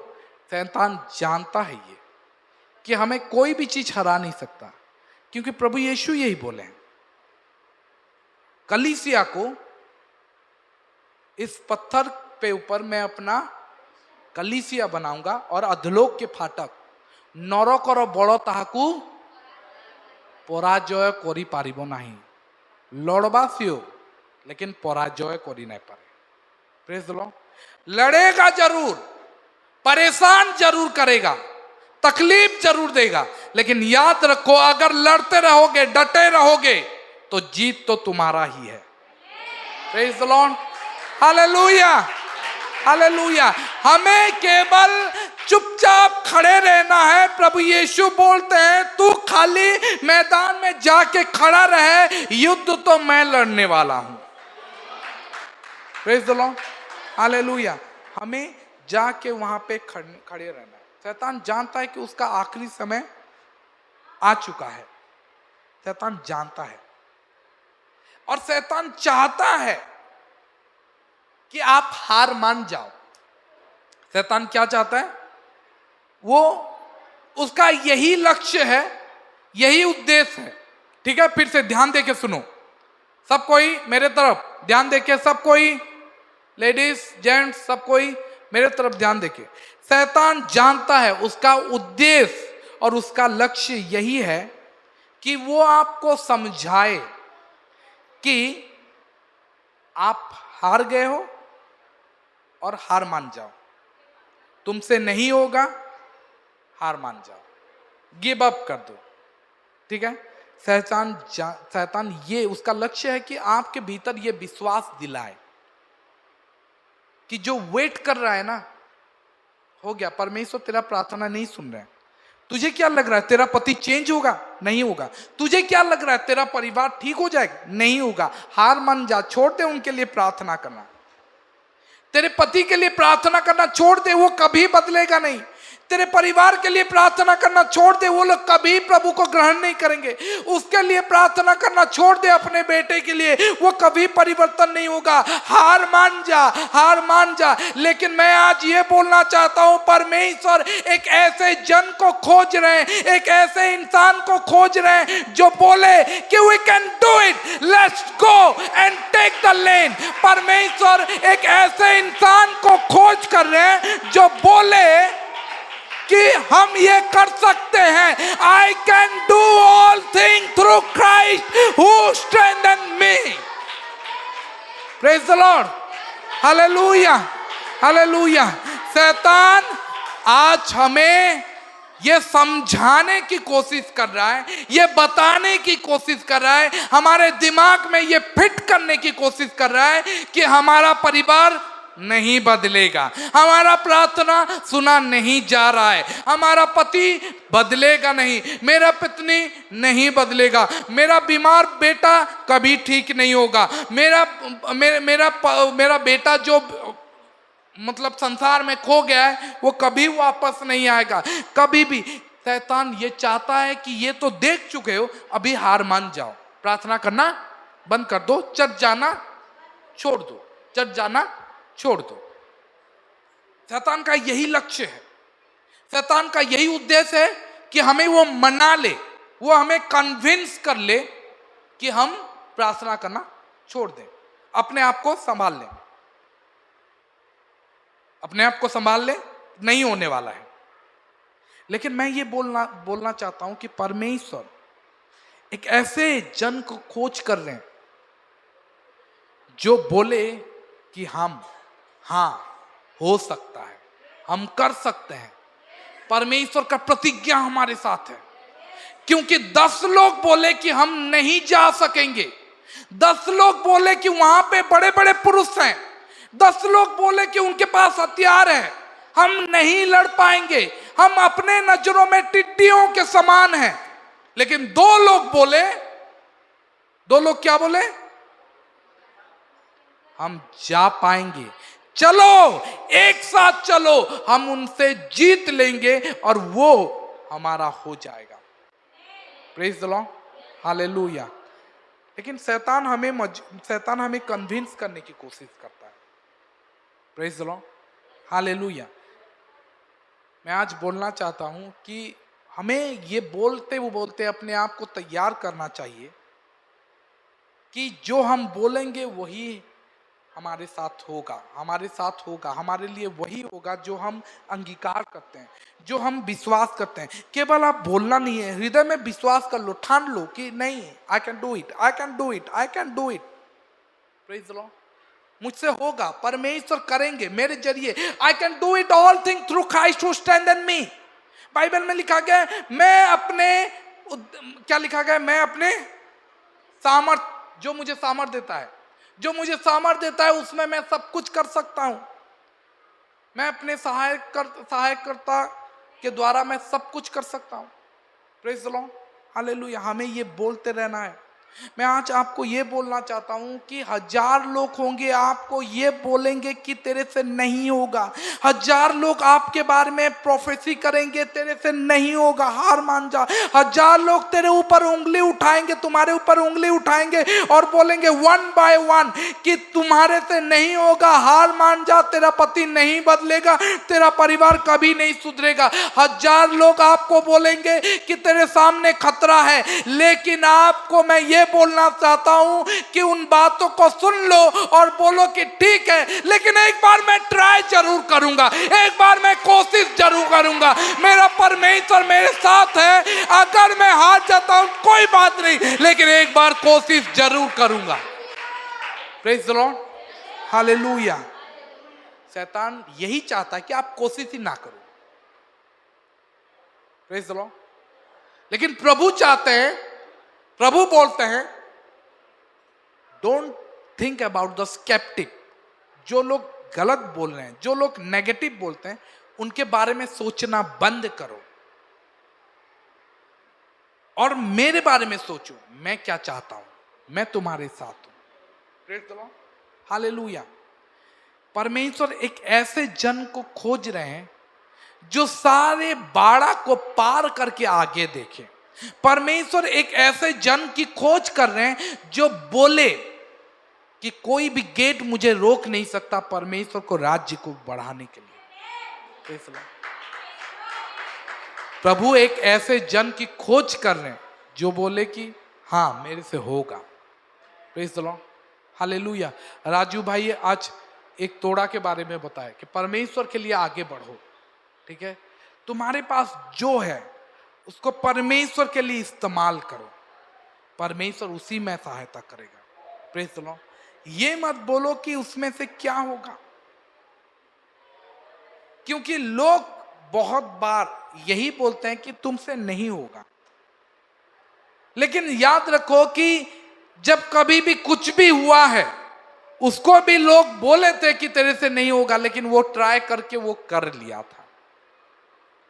शैतान जानता है ये कि हमें कोई भी चीज हरा नहीं सकता, क्योंकि प्रभु यीशु यही बोले हैं, कलीसिया को इस पत्थर पे ऊपर मैं अपना कलीसिया बनाऊंगा और अधलोक के फाटक नरकर बड़ ताहाकू पराजय करि पारिबो नाही। लड़वा सियो लेकिन पराजय करि नहीं पारे। Praise the Lord. लड़ेगा जरूर, परेशान जरूर करेगा, तकलीफ जरूर देगा, लेकिन याद रखो अगर लड़ते रहोगे, डटे रहोगे तो जीत तो तुम्हारा ही है। Praise the Lord, hallelujah, hallelujah. हमें केवल चुपचाप खड़े रहना है। प्रभु यीशु बोलते हैं तू खाली मैदान में जाके खड़ा रहे, युद्ध तो मैं लड़ने वाला हूं। Praise the Lord, hallelujah. हमें जाके वहां पे खड़े रहना है। शैतान जानता है कि उसका आखिरी समय आ चुका है। शैतान जानता है और शैतान चाहता है कि आप हार मान जाओ। शैतान क्या चाहता है? वो उसका यही लक्ष्य है, यही उद्देश्य है। ठीक है, फिर से ध्यान देके सुनो सब कोई, मेरे तरफ ध्यान देके सब कोई, लेडीज जेंट्स सब कोई मेरे तरफ ध्यान देके। शैतान जानता है, उसका उद्देश्य और उसका लक्ष्य यही है कि वो आपको समझाए कि आप हार गए हो और हार मान जाओ, तुमसे नहीं होगा, हार मान जाओ, गिव अप कर दो। ठीक है, शैतान ये उसका लक्ष्य है कि आपके भीतर ये विश्वास दिलाए कि जो वेट कर रहा है ना, हो गया, परमेश्वर तेरा प्रार्थना नहीं सुन रहा है। तुझे क्या लग रहा है तेरा पति चेंज होगा? नहीं होगा। तुझे क्या लग रहा है तेरा परिवार ठीक हो जाएगा? नहीं होगा। हार मान जा, छोड़ दे उनके लिए प्रार्थना करना। तेरे पति के लिए प्रार्थना करना छोड़ दे, वो कभी बदलेगा नहीं। तेरे परिवार के लिए प्रार्थना करना छोड़ दे, वो लोग कभी प्रभु को ग्रहण नहीं करेंगे। उसके लिए प्रार्थना करना छोड़ दे, अपने बेटे के लिए, वो कभी परिवर्तन नहीं होगा। हार मान जा, हार मान जा। लेकिन मैं आज ये बोलना चाहता हूं, परमेश्वर एक ऐसे जन को खोज रहे हैं, एक ऐसे इंसान को खोज रहे हैं जो बोले कि we can do it, let's go and take the lane. परमेश्वर एक ऐसे इंसान को खोज कर रहे हैं जो बोले कि हम ये कर सकते हैं। आई can do all thing through Christ who strengthen me. Praise the Lord, hallelujah, hallelujah. शैतान आज हमें ये समझाने की कोशिश कर रहा है, ये बताने की कोशिश कर रहा है, हमारे दिमाग में ये फिट करने की कोशिश कर रहा है कि हमारा परिवार नहीं बदलेगा, हमारा प्रार्थना सुना नहीं जा रहा है, हमारा पति बदलेगा नहीं, मेरा पत्नी नहीं बदलेगा, मेरा बीमार बेटा कभी ठीक नहीं होगा, मेरा बेटा जो मतलब संसार में खो गया है, वो कभी वापस नहीं आएगा, कभी भी। शैतान ये चाहता है कि ये तो देख चुके हो, अभी हार मान जाओ, प्रार्थना करना बंद कर दो, चर्च जाना छोड़ दो, चर्च जाना छोड़ दो। शैतान का यही लक्ष्य है, शैतान का यही उद्देश्य है कि हमें वो मना ले, वो हमें कन्विंस कर ले कि हम प्रार्थना करना छोड़ दें, अपने आप को संभाल लें, अपने आप को संभाल लें, नहीं होने वाला है। लेकिन मैं ये बोलना चाहता हूं कि परमेश्वर एक ऐसे जन को खोज कर रहे हैं जो बोले कि हम, हाँ हो सकता है, हम कर सकते हैं। परमेश्वर का प्रतिज्ञा हमारे साथ है, क्योंकि 10 लोग बोले कि हम नहीं जा सकेंगे, 10 लोग बोले कि वहां पे बड़े बड़े पुरुष हैं, 10 लोग बोले कि उनके पास हथियार है, हम नहीं लड़ पाएंगे, हम अपने नजरों में टिड्डियों के समान हैं। लेकिन 2 लोग बोले, 2 लोग क्या बोले? हम जा पाएंगे, चलो एक साथ चलो, हम उनसे जीत लेंगे और वो हमारा हो जाएगा। Praise the Lord, hallelujah. लेकिन शैतान हमें कन्विंस करने की कोशिश करता है। Praise the Lord, hallelujah. मैं आज बोलना चाहता हूं कि हमें ये बोलते अपने आप को तैयार करना चाहिए कि जो हम बोलेंगे वही हमारे साथ होगा, हमारे लिए वही होगा जो हम अंगीकार करते हैं, जो हम विश्वास करते हैं। केवल आप बोलना नहीं है, हृदय में विश्वास कर लो, ठान लो कि नहीं, आई can do it, I can do it, I can do it. Praise the Lord, मुझसे होगा, परमेश्वर करेंगे मेरे जरिए। आई can do it all thing through Christ who stand in me. Bible में लिखा गया है, मैं अपने सामर्थ, जो मुझे सामर्थ देता है उसमें मैं सब कुछ कर सकता हूं। मैं अपने सहायकर्ता के द्वारा मैं सब कुछ कर सकता हूं। Praise the Lord, hallelujah. हमें ये बोलते रहना है। मैं आज आपको ये बोलना चाहता हूं कि 1000 लोग होंगे आपको ये बोलेंगे कि तेरे से नहीं होगा, 1000 लोग आपके बारे में प्रोफेसी करेंगे तेरे से नहीं होगा, हार मान जा। 1000 लोग तेरे ऊपर उंगली उठाएंगे, तुम्हारे ऊपर उंगली उठाएंगे और बोलेंगे 1 by 1 कि तुम्हारे से नहीं होगा, हार मान जा, तेरा पति नहीं बदलेगा, तेरा परिवार कभी नहीं सुधरेगा। 1000 लोग आपको बोलेंगे कि तेरे सामने खतरा है, लेकिन आपको मैं ये बोलना चाहता हूं कि उन बातों को सुन लो और बोलो कि ठीक है, लेकिन एक बार मैं ट्राई जरूर करूंगा, एक बार मैं कोशिश जरूर करूंगा, मेरा परमेश्वर मेरे साथ है। अगर मैं हार जाता हूं कोई बात नहीं, लेकिन एक बार कोशिश जरूर करूंगा। Praise the Lord, hallelujah. शैतान यही चाहता है कि आप कोशिश ही ना करो। Praise the Lord. लेकिन प्रभु चाहते हैं, प्रभु बोलते हैं, don't think about the sceptic. जो लोग गलत बोल रहे हैं, जो लोग नेगेटिव बोलते हैं, उनके बारे में सोचना बंद करो और मेरे बारे में सोचो, मैं क्या चाहता हूं, मैं तुम्हारे साथ हूं। Praise the Lord, hallelujah. परमेश्वर एक ऐसे जन को खोज रहे हैं जो सारे बाड़ा को पार करके आगे देखे। परमेश्वर एक ऐसे जन की खोज कर रहे हैं जो बोले कि कोई भी गेट मुझे रोक नहीं सकता परमेश्वर को राज्य को बढ़ाने के लिए। प्रभु एक ऐसे जन की खोज कर रहे हैं जो बोले कि हाँ मेरे से होगा। Praise the Lord, hallelujah. Raju भाई आज एक तोड़ा के बारे में बताया कि परमेश्वर के लिए आगे बढ़ो। ठीक है, तुम्हारे पास जो है उसको परमेश्वर के लिए इस्तेमाल करो, परमेश्वर उसी में सहायता करेगा। Praise the Lord. ये मत बोलो कि उसमें से क्या होगा, क्योंकि लोग बहुत बार यही बोलते हैं कि तुमसे नहीं होगा। लेकिन याद रखो कि जब कभी भी कुछ भी हुआ है उसको भी लोग बोले थे कि तेरे से नहीं होगा, लेकिन वो ट्राई करके वो कर लिया था।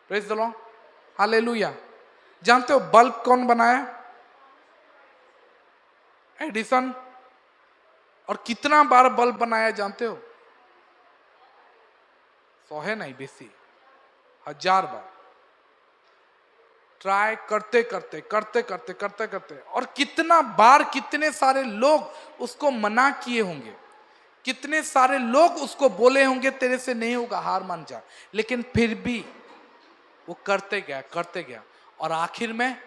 Praise the Lord, hallelujah. जानते हो बल्ब कौन बनाया? एडिसन। और कितना बार बल्ब बनाया जानते हो? 100 नहीं, बेसी 1000 बार ट्राई करते करते करते करते करते करते, और कितना बार कितने सारे लोग उसको मना किए होंगे, कितने सारे लोग उसको बोले होंगे तेरे से नहीं होगा, हार मान जा, लेकिन फिर भी वो करते गया और आखिर में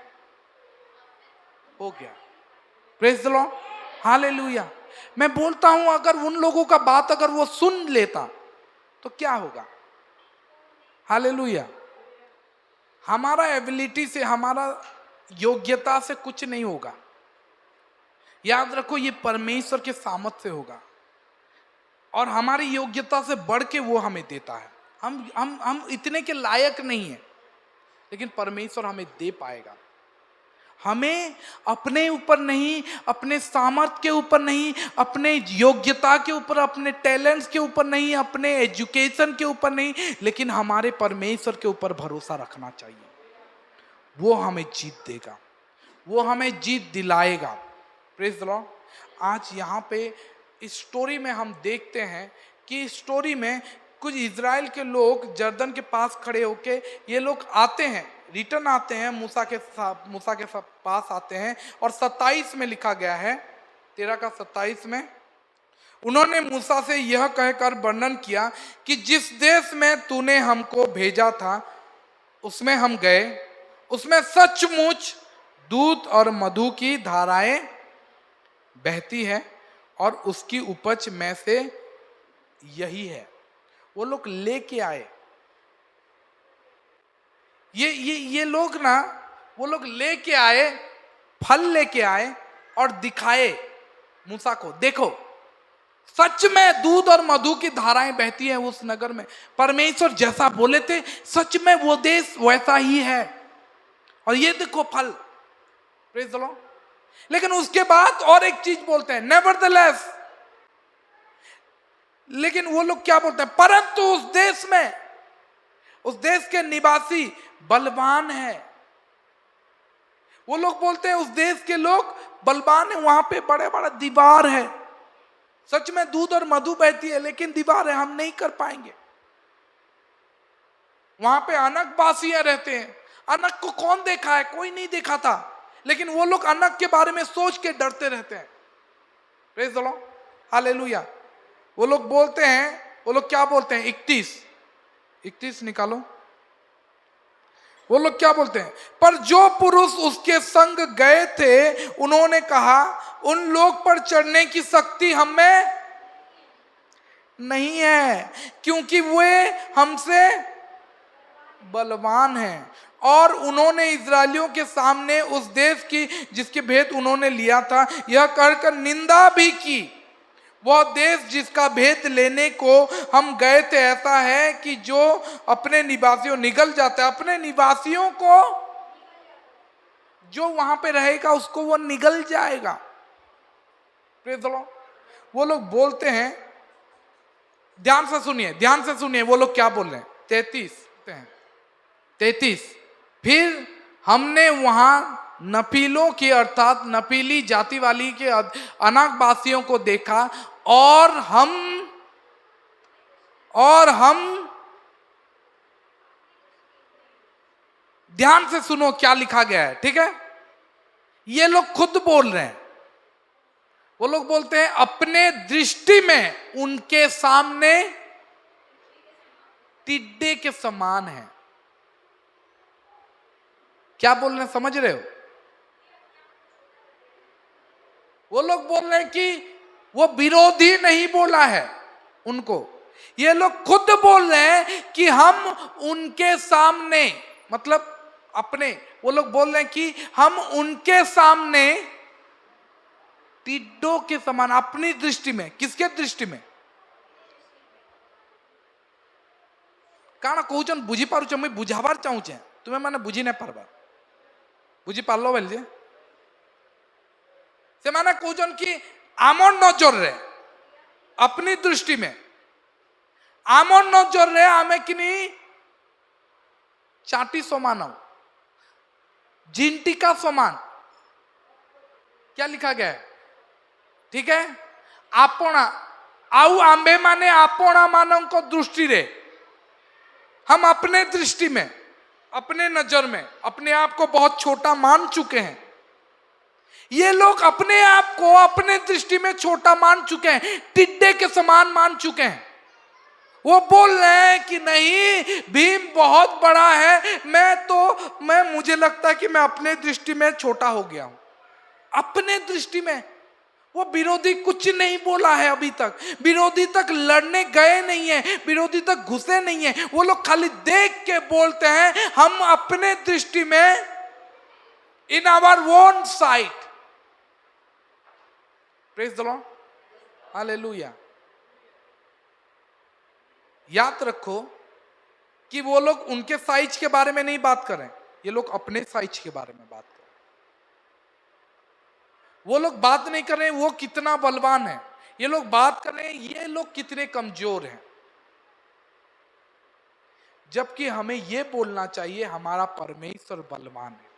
हो गया। Praise the Lord, hallelujah. मैं बोलता हूं अगर उन लोगों का बात अगर वो सुन लेता तो क्या होगा? हालेलुया। हमारा एबिलिटी से, हमारा योग्यता से कुछ नहीं होगा। याद रखो, ये परमेश्वर के सामर्थ से होगा, और हमारी योग्यता से बढ़ के वो हमें देता है। हम इतने के लायक नहीं है, लेकिन परमेश्वर हमें दे पाएगा। हमें अपने ऊपर नहीं, अपने सामर्थ के ऊपर नहीं, अपने योग्यता के ऊपर, अपने टैलेंट्स के ऊपर नहीं, अपने एजुकेशन के ऊपर नहीं, लेकिन हमारे परमेश्वर के ऊपर भरोसा रखना चाहिए। वो हमें जीत देगा, वो हमें जीत दिलाएगा। Praise the Lord. आज यहाँ पे इस स्टोरी में हम देखते हैं कि इस स्टोरी में कुछ इजराइल के लोग जर्दन के पास खड़े होके, ये लोग आते हैं, रिटर्न आते हैं, मूसा के पास आते हैं, और 27 में लिखा गया है, 13 का 27 में, उन्होंने मूसा से यह कहकर वर्णन किया कि जिस देश में तूने हमको भेजा था उसमें हम गए, उसमें सचमुच दूध और मधु की धाराएं बहती है, और उसकी उपज में से यही है। वो लोग लेके आए, ये लोग ना, वो लोग लेके आए, फल लेके आए और दिखाए मूसा को, देखो सच में दूध और मधु की धाराएं बहती हैं उस नगर में। परमेश्वर जैसा बोले थे, सच में वो देश वैसा ही है, और ये देखो फल। Praise the Lord. लेकिन उसके बाद और एक चीज बोलते हैं, नेवरदलेस। लेकिन वो लोग क्या बोलते हैं? परंतु उस देश में, उस देश के निवासी बलवान है। वो लोग बोलते हैं उस देश के लोग बलवान है, वहां पे बड़े बड़ा दीवार है, सच में दूध और मधु बहती है, लेकिन दीवार है, हम नहीं कर पाएंगे। वहां पे अनक वासियां रहते हैं। अनक को कौन देखा है? कोई नहीं देखा था, लेकिन वो लोग अनक के बारे में सोच के डरते रहते हैं। Praise the Lord, hallelujah. वो लोग बोलते हैं, वो लोग क्या बोलते हैं? 31 निकालो। वो लोग क्या बोलते हैं? पर जो पुरुष उसके संग गए थे उन्होंने कहा, उन लोग पर चढ़ने की शक्ति हमें नहीं है, क्योंकि वे हमसे बलवान हैं। और उन्होंने इजरायलियों के सामने उस देश की जिसके भेद उन्होंने लिया था यह कहकर निंदा भी की, वह देश जिसका भेद लेने को हम गए थे ऐसा है कि जो अपने निवासियों निगल जाता है, अपने निवासियों को, जो वहां पे रहेगा उसको वो निगल जाएगा। Praise the Lord. वो लोग बोलते हैं, ध्यान से सुनिए वो लोग क्या बोल रहे हैं। 33, फिर हमने वहां नपीलों की अर्थात नपीली जाति वाली के अनाकवासियों को देखा, और हम ध्यान से सुनो क्या लिखा गया है, ठीक है? ये लोग खुद बोल रहे हैं। वो लोग बोलते हैं अपने दृष्टि में उनके सामने टिड्डे के समान है। क्या बोल रहे हैं, समझ रहे हो? वो लोग बोल रहे हैं कि वो विरोधी नहीं बोला है उनको, ये लोग खुद बोल रहे हैं कि हम उनके सामने, मतलब अपने, वो लोग बोल रहे हैं कि हम उनके सामने टिड्डों के समान, अपनी दृष्टि में। किसके दृष्टि में? काना कहूचन बुझी पारुच, मैं बुझाबार चाहूचे, तुम्हें मैंने बुझी नहीं पारबा। बुझी पारलो बोलिए से मैंने कहूचन कि आमर नजर रे, अपनी दृष्टि में आमर नजर रे आमे किनी चाटी समान हो, जिंटिका समान। क्या लिखा गया है? ठीक है, आपना आउ आंबे माने आपना मानक दृष्टि रे हम अपने दृष्टि में, अपने नजर में अपने आप को बहुत छोटा मान चुके हैं। ये लोग अपने आप को अपने दृष्टि में छोटा मान चुके हैं, टिड्डे के समान मान चुके हैं। वो बोल रहे हैं कि नहीं, भीम बहुत बड़ा है, मुझे लगता है कि मैं अपने दृष्टि में छोटा हो गया हूं। अपने दृष्टि में वो विरोधी कुछ नहीं बोला है अभी तक, विरोधी तक लड़ने गए नहीं है, विरोधी तक घुसे नहीं है। वो लोग खाली देख के बोलते हैं हम अपने दृष्टि में, in our own sight. Praise the Lord, hallelujah. याद रखो कि वो लोग उनके साइज के बारे में नहीं बात कर रहे हैं, ये लोग अपने साइज के बारे में बात कर रहे हैं। वो लोग बात नहीं कर रहे हैं वो कितना बलवान है, ये लोग बात कर रहे हैं ये लोग कितने कमजोर हैं। जबकि हमें ये बोलना चाहिए हमारा परमेश्वर बलवान है।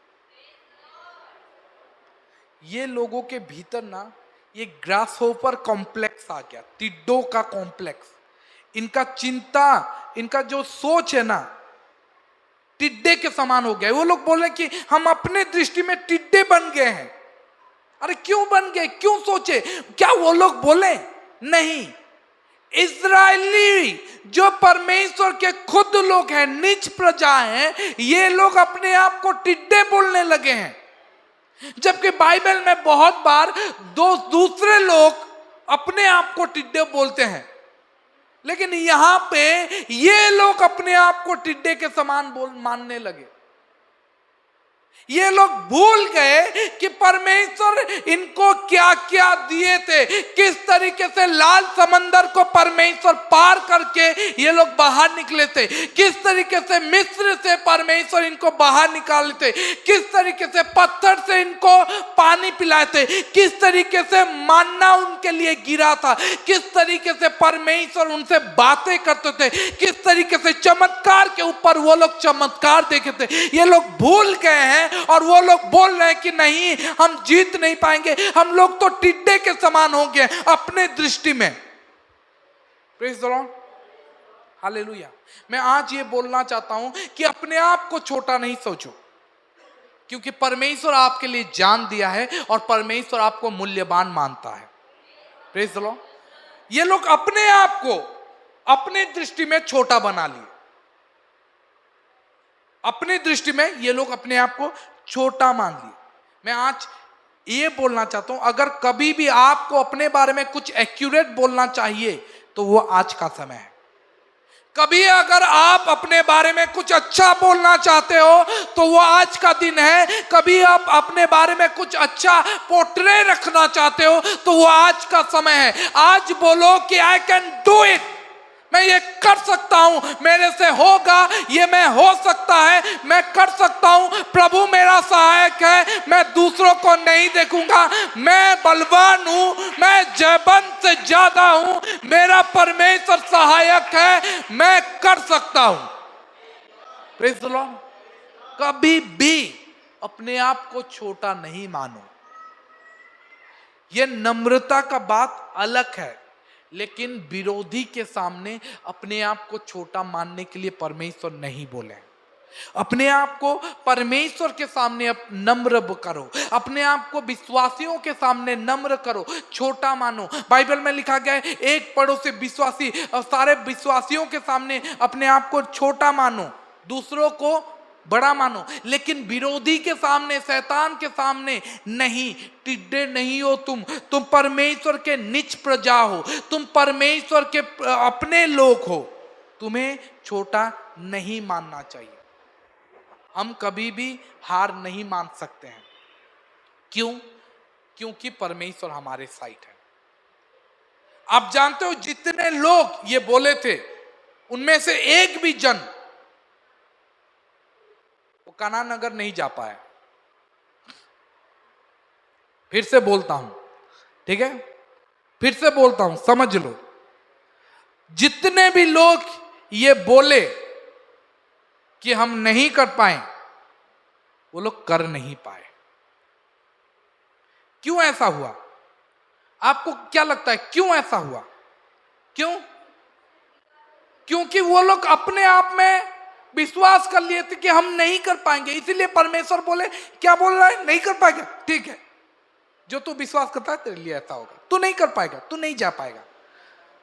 ये लोगों के भीतर ना ये ग्रासहोपर कॉम्प्लेक्स आ गया, टिड्डों का कॉम्प्लेक्स। इनका चिंता, इनका जो सोच है ना, टिड्डे के समान हो गया। वो लोग बोले कि हम अपने दृष्टि में टिड्डे बन गए हैं। अरे क्यों बन गए, क्यों सोचे? क्या वो लोग बोले? नहीं, इजरायली जो परमेश्वर के खुद लोग हैं, निज प्रजा हैं, ये लोग अपने आप को टिड्डे बोलने लगे हैं। जबकि बाइबल में बहुत बार दूसरे लोग अपने आप को टिड्डे बोलते हैं, लेकिन यहां पे ये लोग अपने आप को टिड्डे के समान मानने लगे। ये लोग भूल गए कि परमेश्वर इनको क्या क्या दिए थे, किस तरीके से लाल समंदर को परमेश्वर पार करके ये लोग बाहर निकले थे, किस तरीके से मिस्र से परमेश्वर इनको बाहर निकाले थे, किस तरीके से पत्थर से इनको पानी पिलाए थे, किस तरीके से मन्ना उनके लिए गिरा था, किस तरीके से परमेश्वर उनसे बातें करते थे, किस तरीके से चमत्कार के ऊपर वो लोग चमत्कार देखे थे। ये लोग भूल गए हैं और वो लोग बोल रहे हैं कि नहीं, हम जीत नहीं पाएंगे, हम लोग तो टिड्डे के समान होंगे अपने दृष्टि में। Praise the Lord, hallelujah. मैं आज ये बोलना चाहता हूं कि अपने आप को छोटा नहीं सोचो, क्योंकि परमेश्वर आपके लिए जान दिया है और परमेश्वर आपको मूल्यवान मानता है। Praise the Lord. ये लोग अपने आप को अपने दृष्टि में छोटा बना लिए, अपने दृष्टि में ये लोग अपने आप को छोटा मान लिए। मैं आज ये बोलना चाहता हूं, अगर कभी भी आपको अपने बारे में कुछ एक्यूरेट बोलना चाहिए तो वो आज का समय है। कभी अगर आप अपने बारे में कुछ अच्छा बोलना चाहते हो तो वो आज का दिन है। कभी आप अपने बारे में कुछ अच्छा पोर्ट्रे रखना चाहते हो तो वो आज का समय है। आज बोलो कि आई कैन डू इट, मैं ये कर सकता हूं, मेरे से होगा, ये मैं हो सकता है, मैं कर सकता हूं, प्रभु मेरा सहायक है, मैं दूसरों को नहीं देखूंगा, मैं बलवान हूं, मैं जयवंत से ज्यादा हूं, मेरा परमेश्वर सहायक है, मैं कर सकता हूं। Praise the Lord. कभी भी अपने आप को छोटा नहीं मानो। यह नम्रता का बात अलग है, लेकिन विरोधी के सामने अपने आप को छोटा मानने के लिए परमेश्वर नहीं बोले। अपने आप को परमेश्वर के सामने नम्र करो, अपने आप को विश्वासियों के सामने नम्र करो, छोटा मानो। बाइबल में लिखा गया है, एक पड़ोसी विश्वासी और सारे विश्वासियों के सामने अपने आप को छोटा मानो, दूसरों को बड़ा मानो, लेकिन विरोधी के सामने, शैतान के सामने नहीं। टिड्डे नहीं हो तुम परमेश्वर के निज प्रजा हो, तुम परमेश्वर के अपने लोग हो, तुम्हें छोटा नहीं मानना चाहिए। हम कभी भी हार नहीं मान सकते हैं। क्यों? क्योंकि परमेश्वर हमारे साइड है। आप जानते हो जितने लोग ये बोले थे उनमें से एक भी जन कनान नगर नहीं जा पाया। फिर से बोलता हूं, ठीक है, फिर से बोलता हूं, समझ लो। जितने भी लोग ये बोले कि हम नहीं कर पाए, वो लोग कर नहीं पाए। क्यों ऐसा हुआ? आपको क्या लगता है क्यों ऐसा हुआ? क्यों? क्योंकि वो लोग अपने आप में विश्वास कर लिए थे कि हम नहीं कर पाएंगे, इसीलिए परमेश्वर बोले, क्या बोल रहा है, नहीं कर पाएगा, ठीक है, जो तू विश्वास करता है तेरे लिए ऐसा होगा, तू नहीं कर पाएगा, तू नहीं जा पाएगा,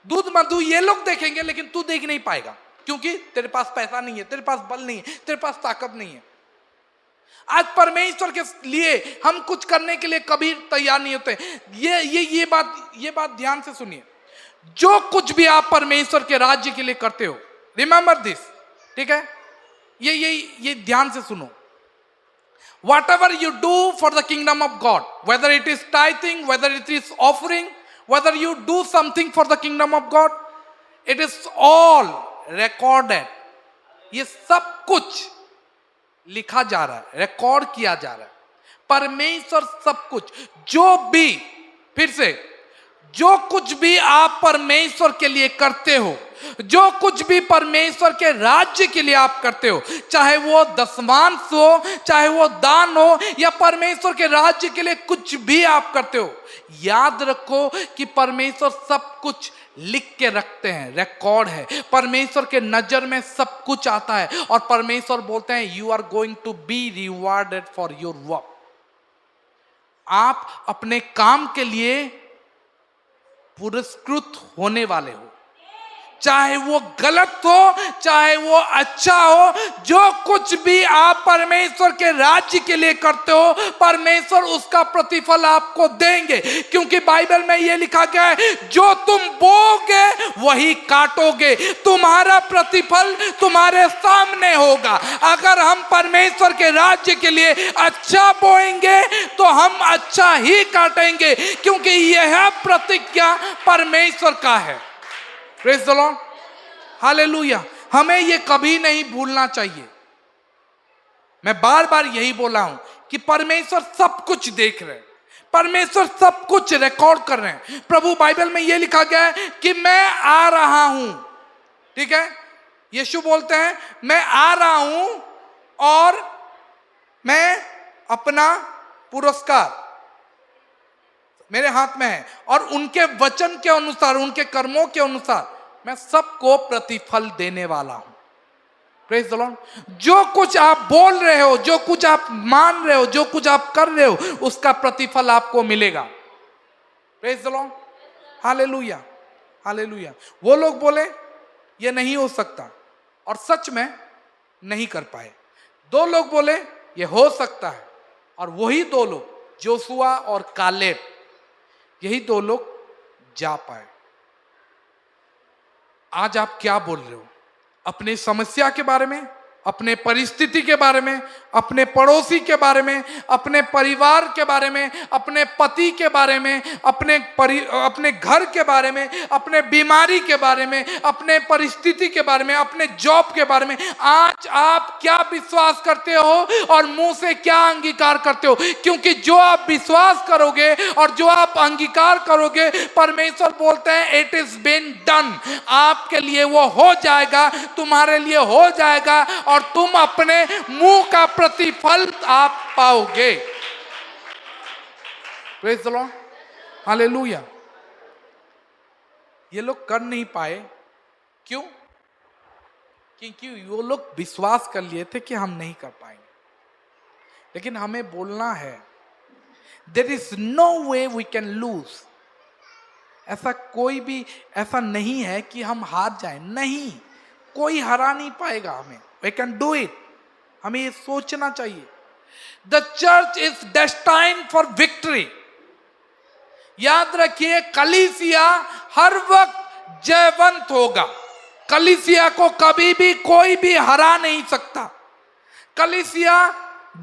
दूध मधु ये लोग देखेंगे लेकिन तू देख नहीं पाएगा, क्योंकि तेरे पास पैसा नहीं है, तेरे पास बल नहीं है, तेरे पास ताकत नहीं है। आज परमेश्वर के लिए हम कुछ करने के लिए कभी तैयार नहीं होते। ये बात ध्यान से सुनिए, जो कुछ भी आप परमेश्वर के राज्य के लिए करते हो, रिमेंबर दिस, ठीक है, ये ध्यान से सुनो। Whatever you do for the kingdom of God, whether it is tithing, whether it is offering, whether you do something for the kingdom of God, it is all recorded. ये सब कुछ लिखा जा रहा है, रिकॉर्ड किया जा रहा है। परमेश्वर सब कुछ, जो भी, फिर से, जो कुछ भी आप परमेश्वर के लिए करते हो, जो कुछ भी परमेश्वर के राज्य के लिए आप करते हो, चाहे वो दशमांश हो, चाहे वो दान हो, या परमेश्वर के राज्य के लिए कुछ भी आप करते हो, याद रखो कि परमेश्वर सब कुछ लिख के रखते हैं, रिकॉर्ड है। परमेश्वर के नजर में सब कुछ आता है और परमेश्वर बोलते हैं you are going to be rewarded for your work. आप अपने काम के लिए पुरस्कृत होने वाले हो, चाहे वो गलत हो चाहे वो अच्छा हो, जो कुछ भी आप परमेश्वर के राज्य के लिए करते हो परमेश्वर उसका प्रतिफल आपको देंगे, क्योंकि बाइबल में ये लिखा गया है जो तुम बोओगे वही काटोगे, तुम्हारा प्रतिफल तुम्हारे सामने होगा। अगर हम परमेश्वर के राज्य के लिए अच्छा बोएंगे तो हम अच्छा ही काटेंगे, क्योंकि यह प्रतिज्ञा परमेश्वर का है। Praise the Lord, hallelujah. हमें ये कभी नहीं भूलना चाहिए। मैं बार बार यही बोला हूं कि परमेश्वर सब कुछ देख रहे हैं, परमेश्वर सब कुछ रिकॉर्ड कर रहे हैं। प्रभु बाइबल में ये लिखा गया है कि मैं आ रहा हूं, ठीक है, यीशु बोलते हैं मैं आ रहा हूं और मैं अपना पुरस्कार मेरे हाथ में है और उनके वचन के अनुसार, उनके कर्मों के अनुसार मैं सबको प्रतिफल देने वाला हूं। Praise the Lord. जो कुछ आप बोल रहे हो, जो कुछ आप मान रहे हो, जो कुछ आप कर रहे हो, उसका प्रतिफल आपको मिलेगा। Praise the Lord, hallelujah, hallelujah. वो लोग बोले ये नहीं हो सकता और सच में नहीं कर पाए। दो लोग बोले ये हो सकता है और वही दो लोग जोशुआ और कालेब, यही दो लोग जा पाए। आज आप क्या बोल रहे हो? अपनी समस्या के बारे में, अपने परिस्थिति के बारे में, अपने पड़ोसी के बारे में, अपने परिवार के बारे में, अपने पति के बारे में, अपने घर के बारे में, अपने बीमारी के बारे में, अपने परिस्थिति के बारे में, अपने जॉब के बारे में आज आप क्या विश्वास करते हो और मुंह से क्या अंगीकार करते हो? क्योंकि जो आप विश्वास करोगे और जो आप अंगीकार करोगे परमेश्वर बोलते हैं इट इज बीन डन, आपके लिए वो हो जाएगा, तुम्हारे लिए हो जाएगा और तुम अपने मुंह का प्रतिफल आप पाओगे। Praise the Lord, hallelujah. ये लोग कर नहीं पाए, क्यों? क्योंकि वो लोग विश्वास कर लिए थे कि हम नहीं कर पाएंगे। लेकिन हमें बोलना है there is no way we can lose. ऐसा कोई भी ऐसा नहीं है कि हम हार जाएं, नहीं, कोई हरा नहीं पाएगा हमें। We can do it. हमें ये सोचना चाहिए। The church is destined for victory. याद रखिए कलीसिया हर वक्त जयवंत होगा। कलीसिया को कभी भी कोई भी हरा नहीं सकता। कलीसिया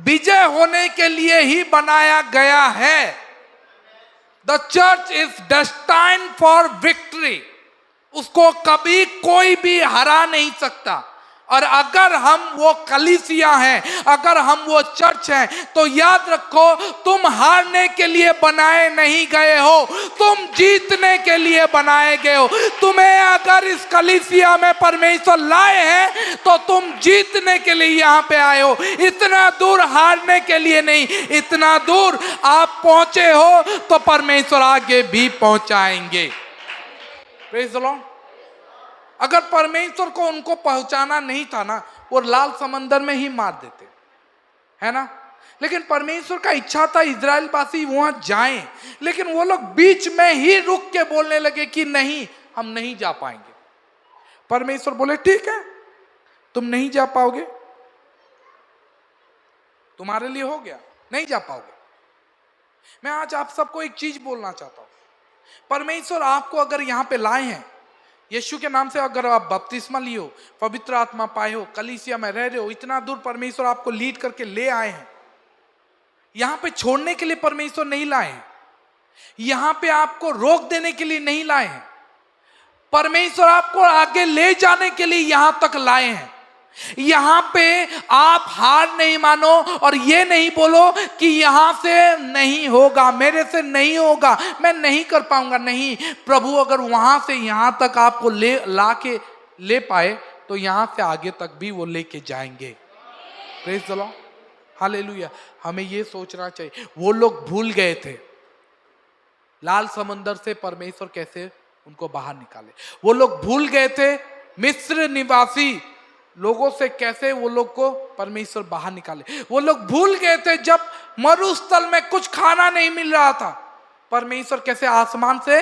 विजय होने के लिए ही बनाया गया है। The church is destined for victory. उसको कभी कोई भी हरा नहीं सकता। और अगर हम वो कलीसिया हैं, अगर हम वो चर्च हैं, तो याद रखो तुम हारने के लिए बनाए नहीं गए हो, तुम जीतने के लिए बनाए गए हो। तुम्हें अगर इस कलीसिया में परमेश्वर लाए हैं तो तुम जीतने के लिए यहाँ पे आए हो, इतना दूर हारने के लिए नहीं। इतना दूर आप पहुंचे हो तो परमेश्वर आगे भी पहुंचाएंगे। Praise the Lord. अगर परमेश्वर को उनको पहुंचाना नहीं था ना, वो लाल समंदर में ही मार देते, है ना। लेकिन परमेश्वर का इच्छा था इजराइल वासी वहां जाएं, लेकिन वो लोग बीच में ही रुक के बोलने लगे कि नहीं, हम नहीं जा पाएंगे। परमेश्वर बोले ठीक है, तुम नहीं जा पाओगे, तुम्हारे लिए हो गया, नहीं जा पाओगे। मैं आज आप सबको एक चीज बोलना चाहता हूं, परमेश्वर आपको अगर यहां पे लाए हैं, यीशु के नाम से अगर आप बपतिस्मा लिए हो, पवित्र आत्मा पाए हो, कलीसिया में रह रहे हो, इतना दूर परमेश्वर आपको लीड करके ले आए हैं, यहां पे छोड़ने के लिए परमेश्वर नहीं लाए हैं, यहां पे आपको रोक देने के लिए नहीं लाए हैं, परमेश्वर आपको आगे ले जाने के लिए यहां तक लाए हैं। यहां पे आप हार नहीं मानो और ये नहीं बोलो कि यहां से नहीं होगा, मेरे से नहीं होगा, मैं नहीं कर पाऊंगा। नहीं, प्रभु अगर वहां से यहां तक आपको ले पाए तो यहां से आगे तक भी वो लेके जाएंगे। Praise the Lord, hallelujah. हमें ये सोचना चाहिए, वो लोग भूल गए थे लाल समंदर से परमेश्वर कैसे उनको बाहर निकाले। वो लोग भूल गए थे मिस्र निवासी लोगों से कैसे वो लोग को परमेश्वर बाहर निकाले। वो लोग भूल गए थे जब मरुस्थल में कुछ खाना नहीं मिल रहा था, परमेश्वर कैसे आसमान से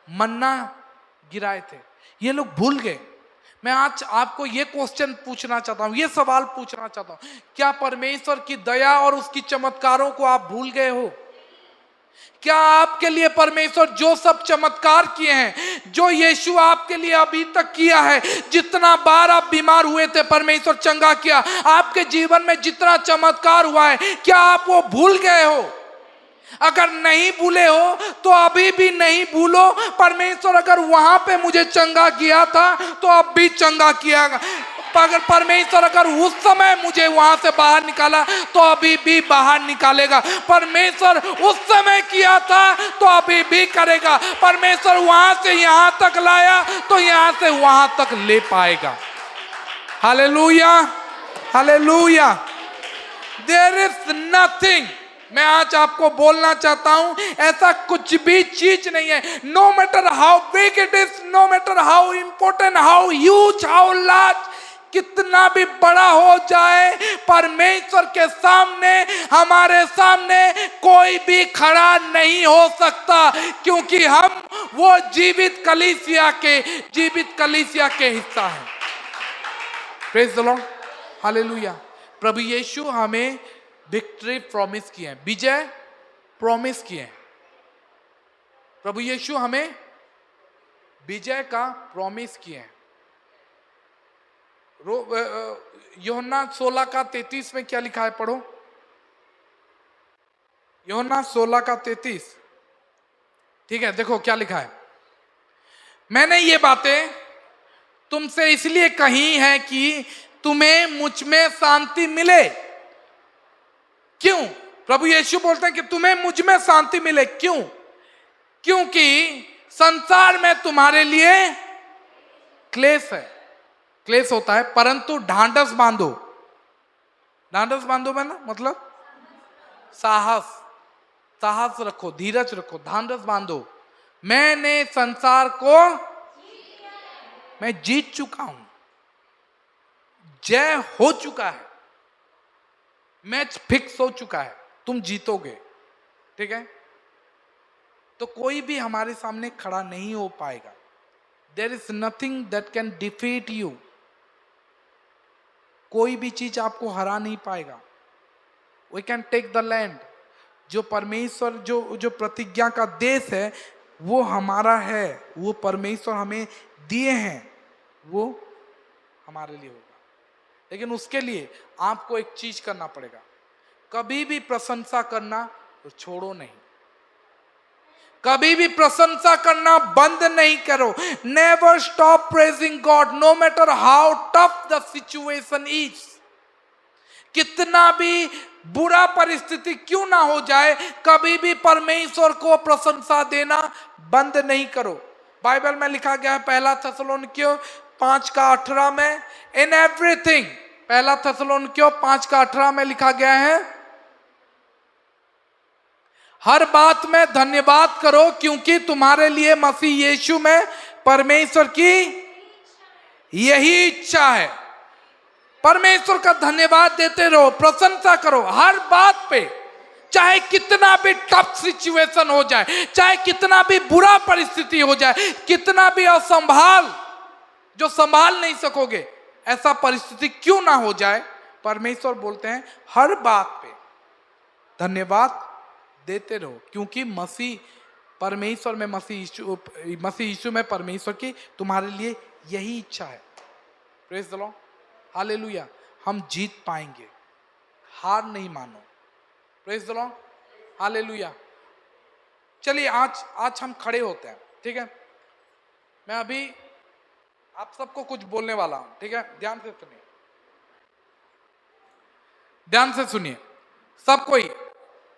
मन्ना गिराए थे। ये लोग भूल गए। मैं आज आपको ये क्वेश्चन पूछना चाहता हूं, ये सवाल पूछना चाहता हूं, क्या परमेश्वर की दया और उसकी चमत्कारों को आप भूल गए हो? क्या आपके लिए परमेश्वर जो सब चमत्कार किए हैं, जो यीशु आपके लिए अभी तक किया है, जितना बार आप बीमार हुए थे परमेश्वर चंगा किया, आपके जीवन में जितना चमत्कार हुआ है, क्या आप वो भूल गए हो? अगर नहीं भूले हो तो अभी भी नहीं भूलो। परमेश्वर अगर वहां पे मुझे चंगा किया था तो अब भी चंगा किया। अगर परमेश्वर अगर उस समय मुझे वहां से बाहर निकाला तो अभी भी बाहर निकालेगा। परमेश्वर उस समय किया था तो अभी भी करेगा। परमेश्वर वहां से यहां तक लाया तो यहां से वहां तक ले पाएगा। Hallelujah, hallelujah. There is nothing, मैं आज आपको बोलना चाहता हूं, ऐसा कुछ भी चीज नहीं है। No matter how big it is, no matter how important, how huge, how large, कितना भी बड़ा हो जाए, परमेश्वर के सामने, हमारे सामने कोई भी खड़ा नहीं हो सकता, क्योंकि हम वो जीवित कलीसिया के हिस्सा हैं। प्रेज द लॉर्ड, हालेलुया। प्रभु यीशु हमें विक्ट्री प्रॉमिस किए हैं, विजय प्रॉमिस किए हैं। प्रभु यीशु हमें विजय का प्रॉमिस किए हैं। यूहन्ना 16:33 में क्या लिखा है, पढ़ो। यूहन्ना 16:33, ठीक है, देखो क्या लिखा है। मैंने ये बातें तुमसे इसलिए कही है कि तुम्हें मुझ में शांति मिले। क्यों? प्रभु यीशु बोलते हैं कि तुम्हें मुझ में शांति मिले। क्यों? क्योंकि संसार में तुम्हारे लिए क्लेश है, क्लेश होता है, परंतु ढांढस बांधो। ढांढस बांधो में ना मतलब साहस रखो, धीरज रखो, ढांढस बांधो। मैंने संसार को मैं जीत चुका हूं, जय हो चुका है, मैच फिक्स हो चुका है, तुम जीतोगे। ठीक है, तो कोई भी हमारे सामने खड़ा नहीं हो पाएगा। There is nothing that can defeat you. कोई भी चीज आपको हरा नहीं पाएगा। We can take the land. जो परमेश्वर जो प्रतिज्ञा का देश है वो हमारा है, वो परमेश्वर हमें दिए हैं, वो हमारे लिए होगा। लेकिन उसके लिए आपको एक चीज करना पड़ेगा, कभी भी प्रशंसा करना तो छोड़ो नहीं, कभी भी प्रशंसा करना बंद नहीं करो। Never stop praising God, no matter how tough the situation is. कितना भी बुरा परिस्थिति क्यों ना हो जाए, कभी भी परमेश्वर को प्रशंसा देना बंद नहीं करो। बाइबल में लिखा गया है 1 थिस्सलुनीकियों 5:18 में, इन एवरीथिंग, 1 थिस्सलुनीकियों 5:18 में लिखा गया है, हर बात में धन्यवाद करो, क्योंकि तुम्हारे लिए मसीह यीशु में परमेश्वर की यही इच्छा है। परमेश्वर का धन्यवाद देते रहो, प्रशंसा करो हर बात पे, चाहे कितना भी टफ सिचुएशन हो जाए, चाहे कितना भी बुरा परिस्थिति हो जाए, कितना भी असंभाल, जो संभाल नहीं सकोगे ऐसा परिस्थिति क्यों ना हो जाए, परमेश्वर बोलते हैं हर बात पे धन्यवाद देते रहो, क्योंकि मसीह परमेश्वर में, मसीह यीशु में परमेश्वर की तुम्हारे लिए यही इच्छा है। Praise the Lord, hallelujah. हम जीत पाएंगे, हार नहीं मानो। Praise the Lord, hallelujah. चलिए आज हम खड़े होते हैं, ठीक है। मैं अभी आप सबको कुछ बोलने वाला हूं, ठीक है। ध्यान से सुनिए, ध्यान से सुनिए।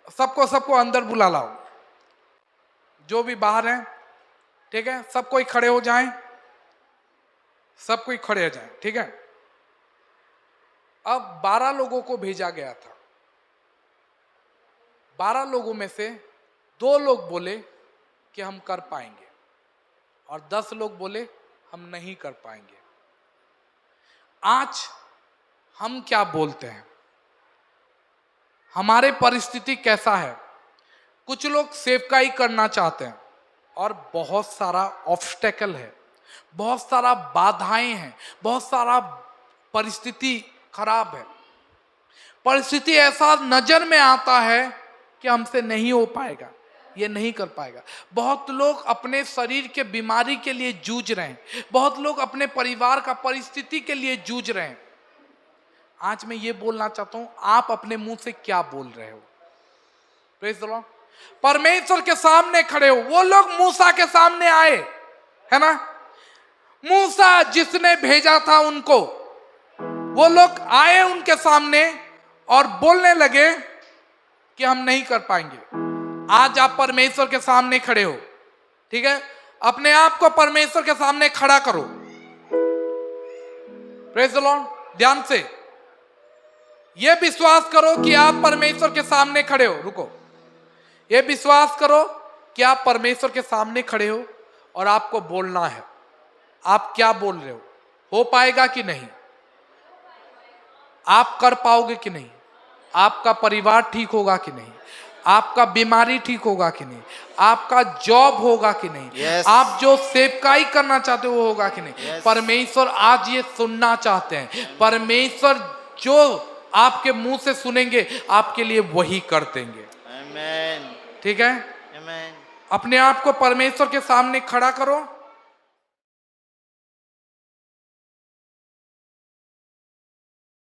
सबको अंदर बुला लाओ, जो भी बाहर हैं, ठीक है। सब कोई खड़े हो जाएं, सब कोई खड़े हो जाएं, ठीक है। अब 12 लोगों को भेजा गया था। 12 लोगों में से 2 लोग बोले कि हम कर पाएंगे और 10 लोग बोले हम नहीं कर पाएंगे। आज हम क्या बोलते हैं, हमारे परिस्थिति कैसा है। कुछ लोग सेवकाई करना चाहते हैं और बहुत सारा ऑब्स्टेकल है, बहुत सारा बाधाएं हैं, बहुत सारा परिस्थिति खराब है। परिस्थिति ऐसा नजर में आता है कि हमसे नहीं हो पाएगा, ये नहीं कर पाएगा। बहुत लोग अपने शरीर के बीमारी के लिए जूझ रहे हैं, बहुत लोग अपने परिवार का परिस्थिति के लिए जूझ रहे हैं। आज मैं ये बोलना चाहता हूं, आप अपने मुंह से क्या बोल रहे हो। Praise the Lord. परमेश्वर के सामने खड़े हो। वो लोग मूसा के सामने आए, है ना। मूसा जिसने भेजा था उनको, वो लोग आए उनके सामने और बोलने लगे कि हम नहीं कर पाएंगे। आज आप परमेश्वर के सामने खड़े हो, ठीक है। अपने आप को परमेश्वर के सामने खड़ा करो। Praise the Lord. ध्यान से ये विश्वास करो कि आप परमेश्वर के सामने खड़े हो। रुको, ये विश्वास करो कि आप परमेश्वर के सामने खड़े हो और आपको बोलना है। आप क्या बोल रहे हो पाएगा कि नहीं, आप कर पाओगे कि नहीं, आपका परिवार ठीक होगा कि नहीं, आपका बीमारी ठीक होगा कि नहीं, आपका जॉब होगा कि नहीं, Yes. आप जो सेवकाई करना चाहते हो वो होगा कि नहीं। Yes. परमेश्वर आज ये सुनना चाहते हैं। परमेश्वर जो आपके मुंह से सुनेंगे आपके लिए वही कर देंगे। Amen. ठीक है। Amen. अपने आप को परमेश्वर के सामने खड़ा करो।